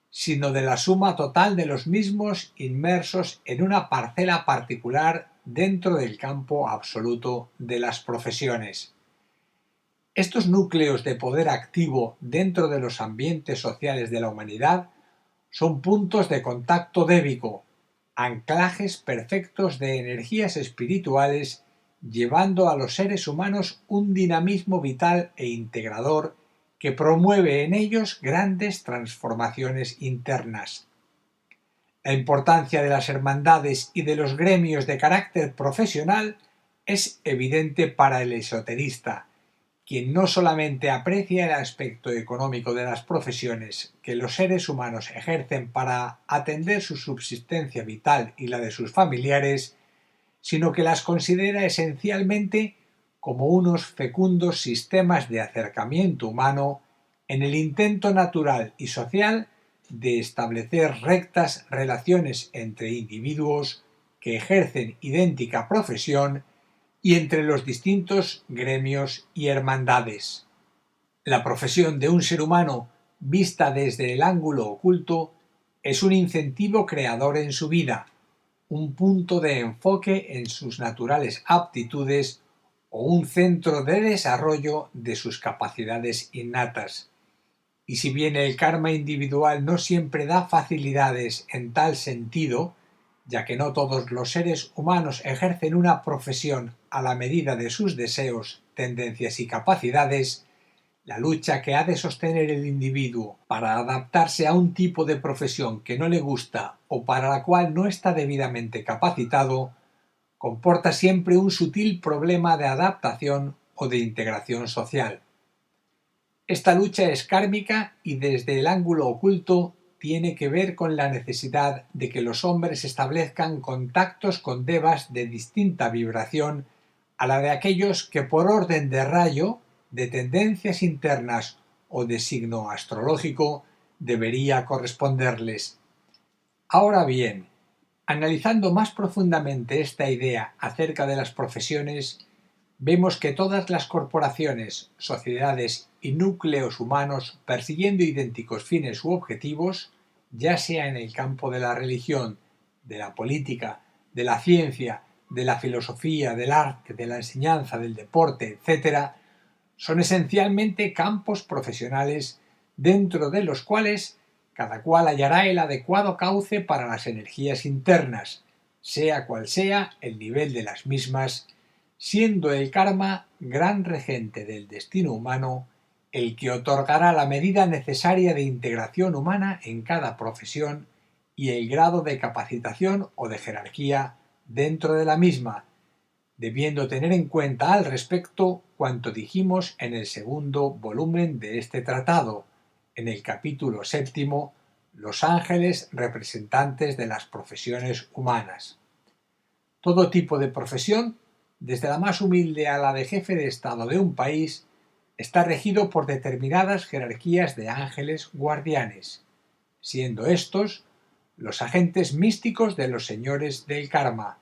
sino de la suma total de los mismos inmersos en una parcela particular dentro del campo absoluto de las profesiones. Estos núcleos de poder activo dentro de los ambientes sociales de la humanidad son puntos de contacto débico, anclajes perfectos de energías espirituales, llevando a los seres humanos un dinamismo vital e integrador que promueve en ellos grandes transformaciones internas. La importancia de las hermandades y de los gremios de carácter profesional es evidente para el esoterista, quien no solamente aprecia el aspecto económico de las profesiones que los seres humanos ejercen para atender su subsistencia vital y la de sus familiares, sino que las considera esencialmente como unos fecundos sistemas de acercamiento humano en el intento natural y social de establecer rectas relaciones entre individuos que ejercen idéntica profesión y entre los distintos gremios y hermandades. La profesión de un ser humano vista desde el ángulo oculto es un incentivo creador en su vida, un punto de enfoque en sus naturales aptitudes o un centro de desarrollo de sus capacidades innatas. Y si bien el karma individual no siempre da facilidades en tal sentido, ya que no todos los seres humanos ejercen una profesión a la medida de sus deseos, tendencias y capacidades, la lucha que ha de sostener el individuo para adaptarse a un tipo de profesión que no le gusta o para la cual no está debidamente capacitado, comporta siempre un sutil problema de adaptación o de integración social. Esta lucha es kármica y desde el ángulo oculto tiene que ver con la necesidad de que los hombres establezcan contactos con devas de distinta vibración a la de aquellos que por orden de rayo, de tendencias internas o de signo astrológico debería corresponderles. Ahora bien, analizando más profundamente esta idea acerca de las profesiones, vemos que todas las corporaciones, sociedades y núcleos humanos persiguiendo idénticos fines u objetivos, ya sea en el campo de la religión, de la política, de la ciencia, de la filosofía, del arte, de la enseñanza, del deporte, etc., son esencialmente campos profesionales dentro de los cuales cada cual hallará el adecuado cauce para las energías internas, sea cual sea el nivel de las mismas, siendo el karma gran regente del destino humano, el que otorgará la medida necesaria de integración humana en cada profesión y el grado de capacitación o de jerarquía dentro de la misma, debiendo tener en cuenta al respecto cuanto dijimos en el segundo volumen de este tratado, en el capítulo 7, Los ángeles representantes de las profesiones humanas. Todo tipo de profesión, desde la más humilde a la de jefe de Estado de un país, está regido por determinadas jerarquías de ángeles guardianes, siendo estos los agentes místicos de los señores del karma,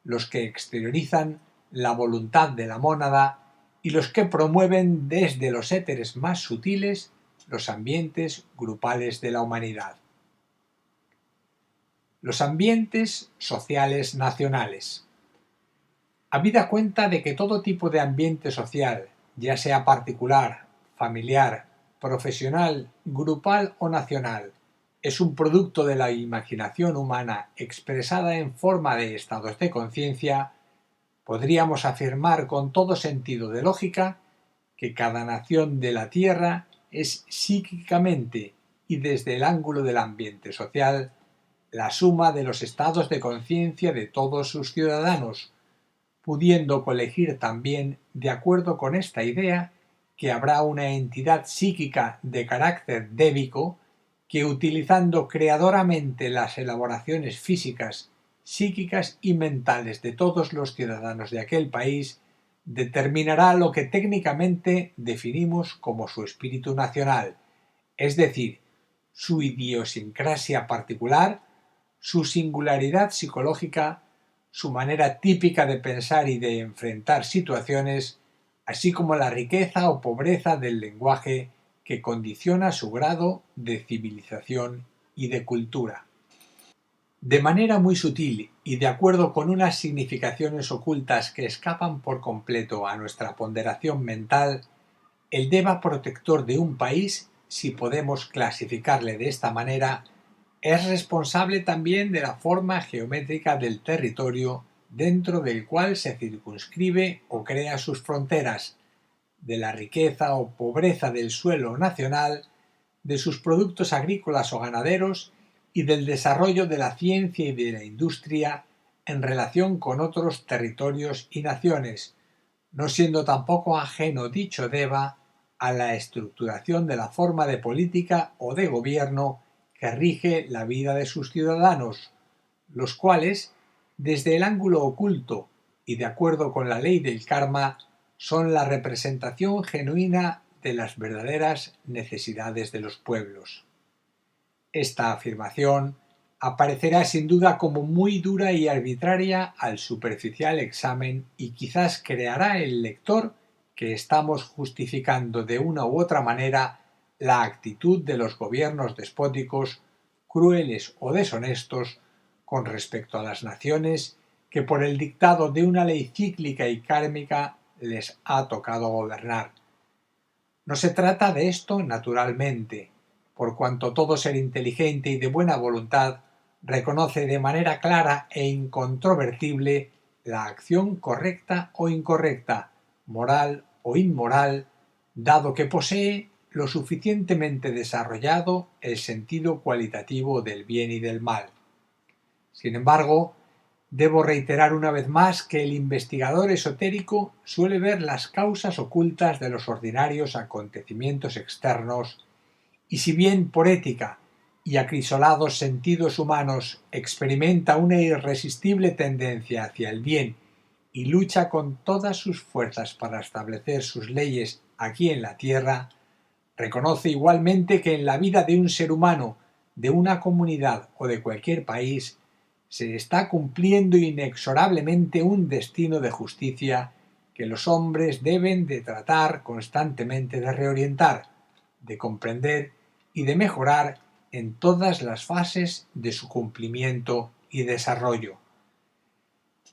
los que exteriorizan la voluntad de la mónada y los que promueven desde los éteres más sutiles los ambientes grupales de la humanidad. Los ambientes sociales nacionales. Habida cuenta de que todo tipo de ambiente social, ya sea particular, familiar, profesional, grupal o nacional, es un producto de la imaginación humana expresada en forma de estados de conciencia, podríamos afirmar con todo sentido de lógica que cada nación de la Tierra es psíquicamente y desde el ángulo del ambiente social la suma de los estados de conciencia de todos sus ciudadanos, pudiendo colegir también, de acuerdo con esta idea, que habrá una entidad psíquica de carácter débico que, utilizando creadoramente las elaboraciones físicas, psíquicas y mentales de todos los ciudadanos de aquel país, determinará lo que técnicamente definimos como su espíritu nacional, es decir, su idiosincrasia particular, su singularidad psicológica, su manera típica de pensar y de enfrentar situaciones, así como la riqueza o pobreza del lenguaje que condiciona su grado de civilización y de cultura. De manera muy sutil y de acuerdo con unas significaciones ocultas que escapan por completo a nuestra ponderación mental, el deva protector de un país, si podemos clasificarle de esta manera, es responsable también de la forma geométrica del territorio dentro del cual se circunscribe o crea sus fronteras, de la riqueza o pobreza del suelo nacional, de sus productos agrícolas o ganaderos y del desarrollo de la ciencia y de la industria en relación con otros territorios y naciones, no siendo tampoco ajeno dicho deva a la estructuración de la forma de política o de gobierno que rige la vida de sus ciudadanos, los cuales, desde el ángulo oculto y de acuerdo con la ley del karma, son la representación genuina de las verdaderas necesidades de los pueblos. Esta afirmación aparecerá sin duda como muy dura y arbitraria al superficial examen y quizás creará el lector que estamos justificando de una u otra manera la actitud de los gobiernos despóticos, crueles o deshonestos con respecto a las naciones que por el dictado de una ley cíclica y kármica les ha tocado gobernar. No se trata de esto naturalmente, por cuanto todo ser inteligente y de buena voluntad reconoce de manera clara e incontrovertible la acción correcta o incorrecta, moral o inmoral, dado que posee lo suficientemente desarrollado el sentido cualitativo del bien y del mal. Sin embargo, debo reiterar una vez más que el investigador esotérico suele ver las causas ocultas de los ordinarios acontecimientos externos y si bien por ética y acrisolados sentidos humanos experimenta una irresistible tendencia hacia el bien y lucha con todas sus fuerzas para establecer sus leyes aquí en la tierra, reconoce igualmente que en la vida de un ser humano, de una comunidad o de cualquier país, se está cumpliendo inexorablemente un destino de justicia que los hombres deben de tratar constantemente de reorientar, de comprender y de mejorar en todas las fases de su cumplimiento y desarrollo.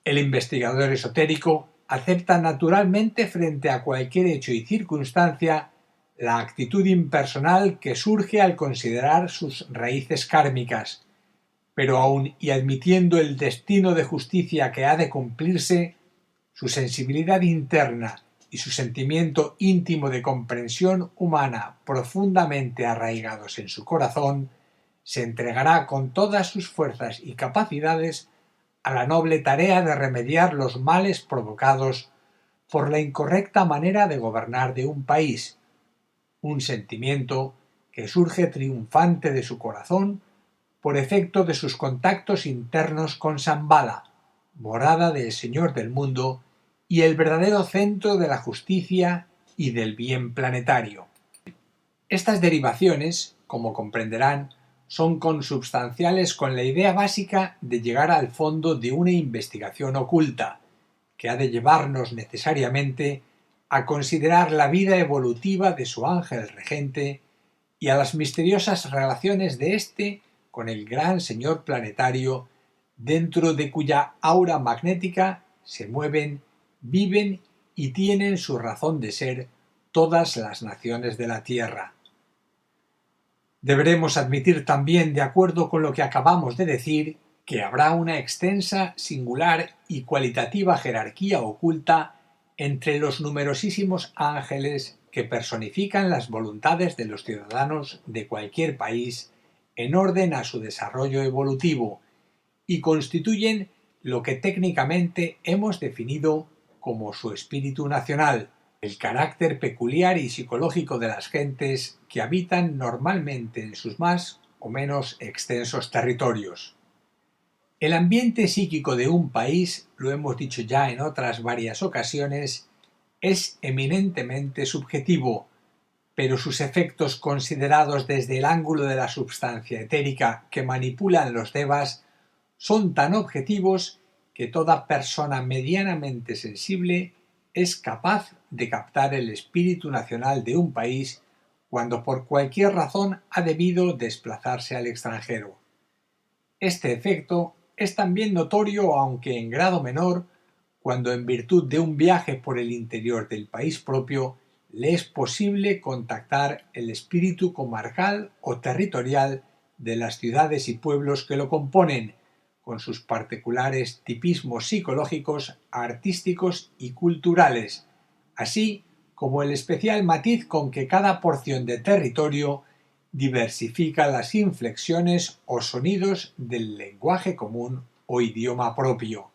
El investigador esotérico acepta naturalmente frente a cualquier hecho y circunstancia la actitud impersonal que surge al considerar sus raíces kármicas, pero aun y admitiendo el destino de justicia que ha de cumplirse, su sensibilidad interna y su sentimiento íntimo de comprensión humana profundamente arraigados en su corazón, se entregará con todas sus fuerzas y capacidades a la noble tarea de remediar los males provocados por la incorrecta manera de gobernar de un país, un sentimiento que surge triunfante de su corazón por efecto de sus contactos internos con Shambhala, morada del Señor del mundo y el verdadero centro de la justicia y del bien planetario. Estas derivaciones, como comprenderán, son consubstanciales con la idea básica de llegar al fondo de una investigación oculta, que ha de llevarnos necesariamente a considerar la vida evolutiva de su ángel regente y a las misteriosas relaciones de éste con el gran señor planetario, dentro de cuya aura magnética se mueven, viven y tienen su razón de ser todas las naciones de la Tierra. Deberemos admitir también, de acuerdo con lo que acabamos de decir, que habrá una extensa, singular y cualitativa jerarquía oculta entre los numerosísimos ángeles que personifican las voluntades de los ciudadanos de cualquier país en orden a su desarrollo evolutivo y constituyen lo que técnicamente hemos definido como su espíritu nacional, el carácter peculiar y psicológico de las gentes que habitan normalmente en sus más o menos extensos territorios. El ambiente psíquico de un país, lo hemos dicho ya en otras varias ocasiones, es eminentemente subjetivo, pero sus efectos considerados desde el ángulo de la substancia etérica que manipulan los devas son tan objetivos que toda persona medianamente sensible es capaz de captar el espíritu nacional de un país cuando por cualquier razón ha debido desplazarse al extranjero. Este efecto es también notorio, aunque en grado menor, cuando en virtud de un viaje por el interior del país propio le es posible contactar el espíritu comarcal o territorial de las ciudades y pueblos que lo componen, con sus particulares tipismos psicológicos, artísticos y culturales, así como el especial matiz con que cada porción de territorio diversifica las inflexiones o sonidos del lenguaje común o idioma propio.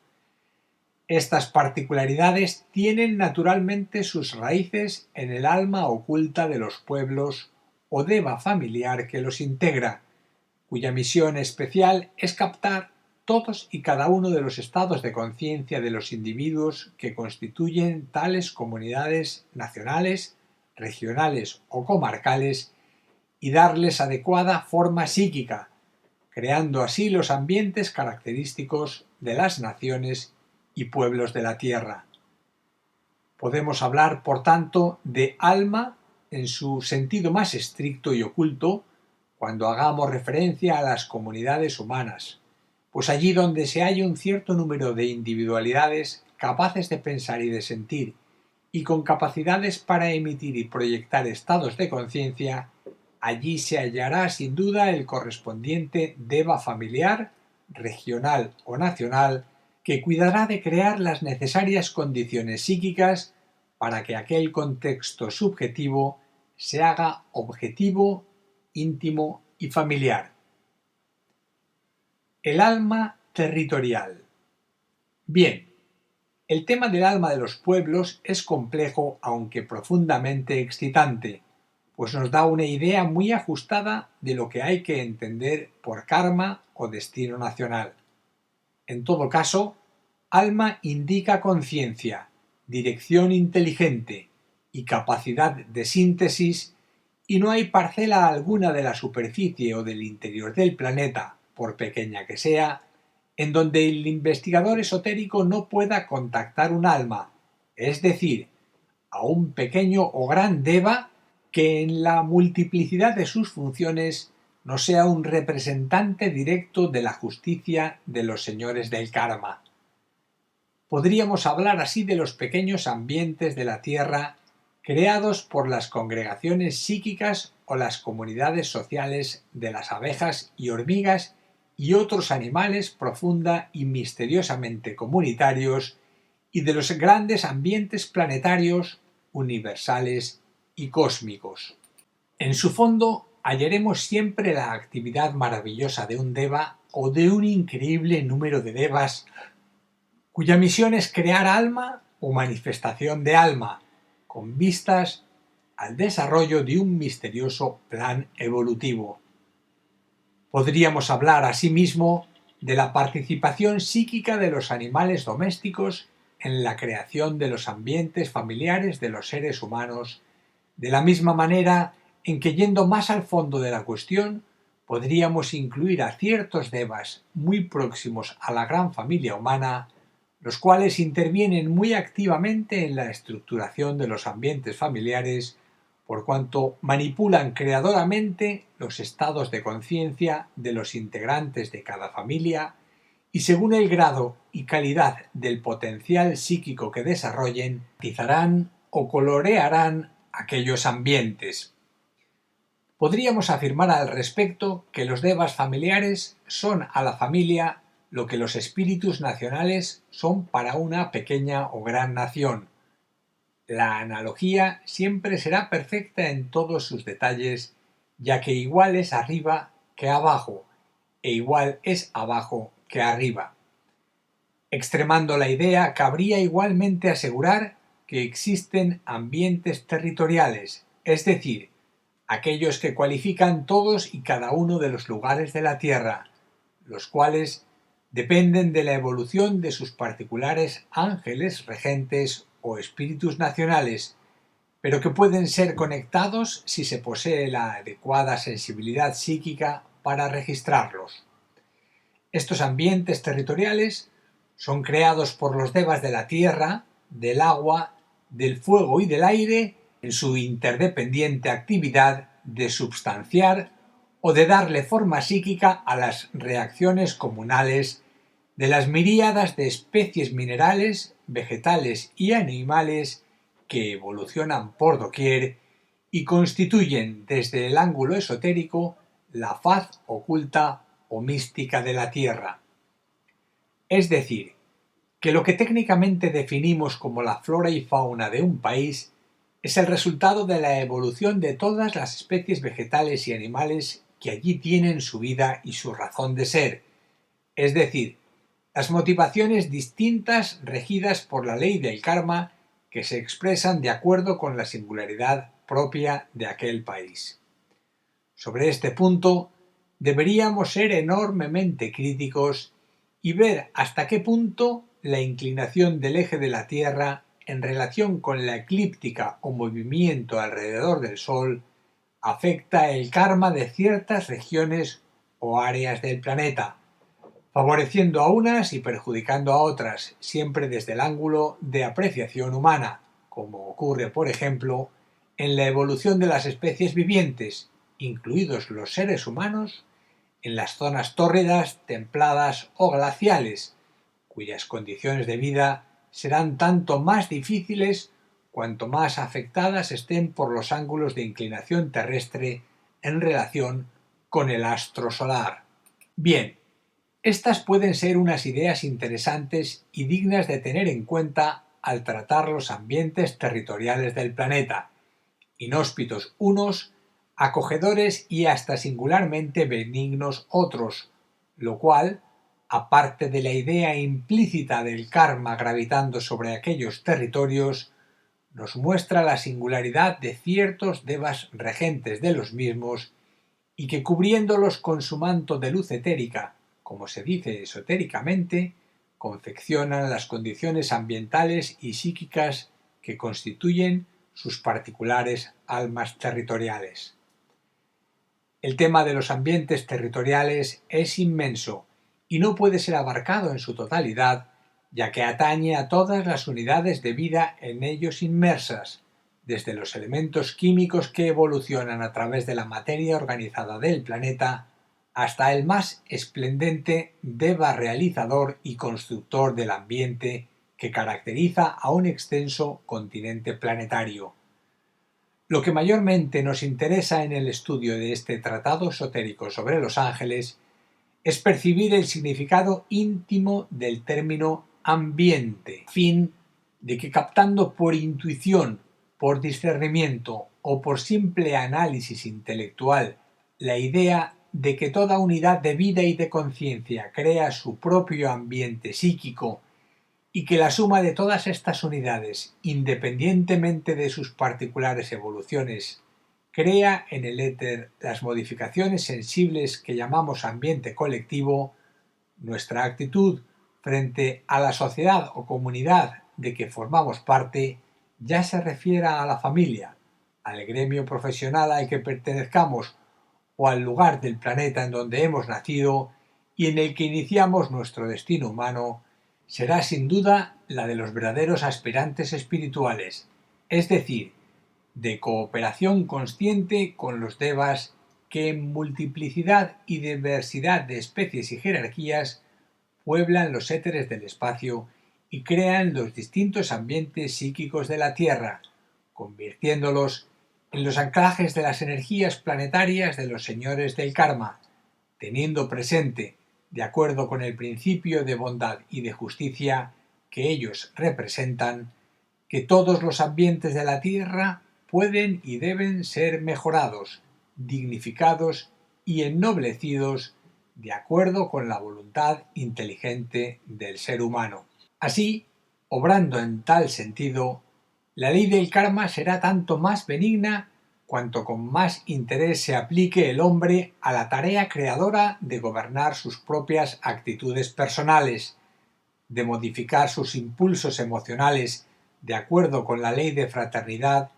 Estas particularidades tienen naturalmente sus raíces en el alma oculta de los pueblos o deva familiar que los integra, cuya misión especial es captar todos y cada uno de los estados de conciencia de los individuos que constituyen tales comunidades nacionales, regionales o comarcales y darles adecuada forma psíquica, creando así los ambientes característicos de las naciones y pueblos de la tierra. Podemos hablar, por tanto, de alma en su sentido más estricto y oculto cuando hagamos referencia a las comunidades humanas, pues allí donde se halla un cierto número de individualidades capaces de pensar y de sentir y con capacidades para emitir y proyectar estados de conciencia, allí se hallará sin duda el correspondiente deva familiar, regional o nacional, que cuidará de crear las necesarias condiciones psíquicas para que aquel contexto subjetivo se haga objetivo, íntimo y familiar. El alma territorial. Bien, el tema del alma de los pueblos es complejo aunque profundamente excitante, pues nos da una idea muy ajustada de lo que hay que entender por karma o destino nacional. En todo caso, alma indica conciencia, dirección inteligente y capacidad de síntesis, y no hay parcela alguna de la superficie o del interior del planeta, por pequeña que sea, en donde el investigador esotérico no pueda contactar un alma, es decir, a un pequeño o gran deva que en la multiplicidad de sus funciones no sea un representante directo de la justicia de los señores del karma. Podríamos hablar así de los pequeños ambientes de la Tierra creados por las congregaciones psíquicas o las comunidades sociales de las abejas y hormigas y otros animales profunda y misteriosamente comunitarios, y de los grandes ambientes planetarios, universales y cósmicos. En su fondo hallaremos siempre la actividad maravillosa de un deva o de un increíble número de devas cuya misión es crear alma o manifestación de alma, con vistas al desarrollo de un misterioso plan evolutivo. Podríamos hablar asimismo de la participación psíquica de los animales domésticos en la creación de los ambientes familiares de los seres humanos, de la misma manera en que, yendo más al fondo de la cuestión, podríamos incluir a ciertos devas muy próximos a la gran familia humana, los cuales intervienen muy activamente en la estructuración de los ambientes familiares, por cuanto manipulan creadoramente los estados de conciencia de los integrantes de cada familia y, según el grado y calidad del potencial psíquico que desarrollen, matizarán o colorearán aquellos ambientes. Podríamos afirmar al respecto que los devas familiares son a la familia lo que los espíritus nacionales son para una pequeña o gran nación. La analogía siempre será perfecta en todos sus detalles, ya que igual es arriba que abajo, e igual es abajo que arriba. Extremando la idea, cabría igualmente asegurar que existen ambientes territoriales, es decir, aquellos que cualifican todos y cada uno de los lugares de la Tierra, los cuales dependen de la evolución de sus particulares ángeles regentes o espíritus nacionales, pero que pueden ser conectados si se posee la adecuada sensibilidad psíquica para registrarlos. Estos ambientes territoriales son creados por los devas de la tierra, del agua, del fuego y del aire en su interdependiente actividad de substanciar o de darle forma psíquica a las reacciones comunales de las miríadas de especies minerales, vegetales y animales que evolucionan por doquier y constituyen desde el ángulo esotérico la faz oculta o mística de la Tierra. Es decir, que lo que técnicamente definimos como la flora y fauna de un país es el resultado de la evolución de todas las especies vegetales y animales que allí tienen su vida y su razón de ser, es decir, las motivaciones distintas regidas por la ley del karma que se expresan de acuerdo con la singularidad propia de aquel país. Sobre este punto, deberíamos ser enormemente críticos y ver hasta qué punto la inclinación del eje de la Tierra en relación con la eclíptica o movimiento alrededor del Sol afecta el karma de ciertas regiones o áreas del planeta, favoreciendo a unas y perjudicando a otras, siempre desde el ángulo de apreciación humana, como ocurre, por ejemplo, en la evolución de las especies vivientes, incluidos los seres humanos, en las zonas tórridas, templadas o glaciales, cuyas condiciones de vida serán tanto más difíciles cuanto más afectadas estén por los ángulos de inclinación terrestre en relación con el astro solar. Bien, estas pueden ser unas ideas interesantes y dignas de tener en cuenta al tratar los ambientes territoriales del planeta, inhóspitos unos, acogedores y hasta singularmente benignos otros, lo cual, aparte de la idea implícita del karma gravitando sobre aquellos territorios, nos muestra la singularidad de ciertos devas regentes de los mismos y que cubriéndolos con su manto de luz etérica, como se dice esotéricamente, confeccionan las condiciones ambientales y psíquicas que constituyen sus particulares almas territoriales. El tema de los ambientes territoriales es inmenso y no puede ser abarcado en su totalidad, ya que atañe a todas las unidades de vida en ellos inmersas, desde los elementos químicos que evolucionan a través de la materia organizada del planeta hasta el más esplendente deva realizador y constructor del ambiente que caracteriza a un extenso continente planetario. Lo que mayormente nos interesa en el estudio de este tratado esotérico sobre los ángeles es percibir el significado íntimo del término ambiente, a fin de que captando por intuición, por discernimiento o por simple análisis intelectual la idea de que toda unidad de vida y de conciencia crea su propio ambiente psíquico y que la suma de todas estas unidades, independientemente de sus particulares evoluciones, crea en el éter las modificaciones sensibles que llamamos ambiente colectivo, nuestra actitud frente a la sociedad o comunidad de que formamos parte, ya se refiera a la familia, al gremio profesional al que pertenezcamos o al lugar del planeta en donde hemos nacido y en el que iniciamos nuestro destino humano, será sin duda la de los verdaderos aspirantes espirituales, es decir, de cooperación consciente con los devas que en multiplicidad y diversidad de especies y jerarquías pueblan los éteres del espacio y crean los distintos ambientes psíquicos de la Tierra, convirtiéndolos en los anclajes de las energías planetarias de los señores del karma, teniendo presente, de acuerdo con el principio de bondad y de justicia que ellos representan, que todos los ambientes de la Tierra pueden y deben ser mejorados, dignificados y ennoblecidos de acuerdo con la voluntad inteligente del ser humano. Así, obrando en tal sentido, la ley del karma será tanto más benigna cuanto con más interés se aplique el hombre a la tarea creadora de gobernar sus propias actitudes personales, de modificar sus impulsos emocionales de acuerdo con la ley de fraternidad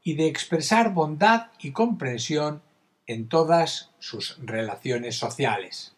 y de expresar bondad y comprensión en todas sus relaciones sociales.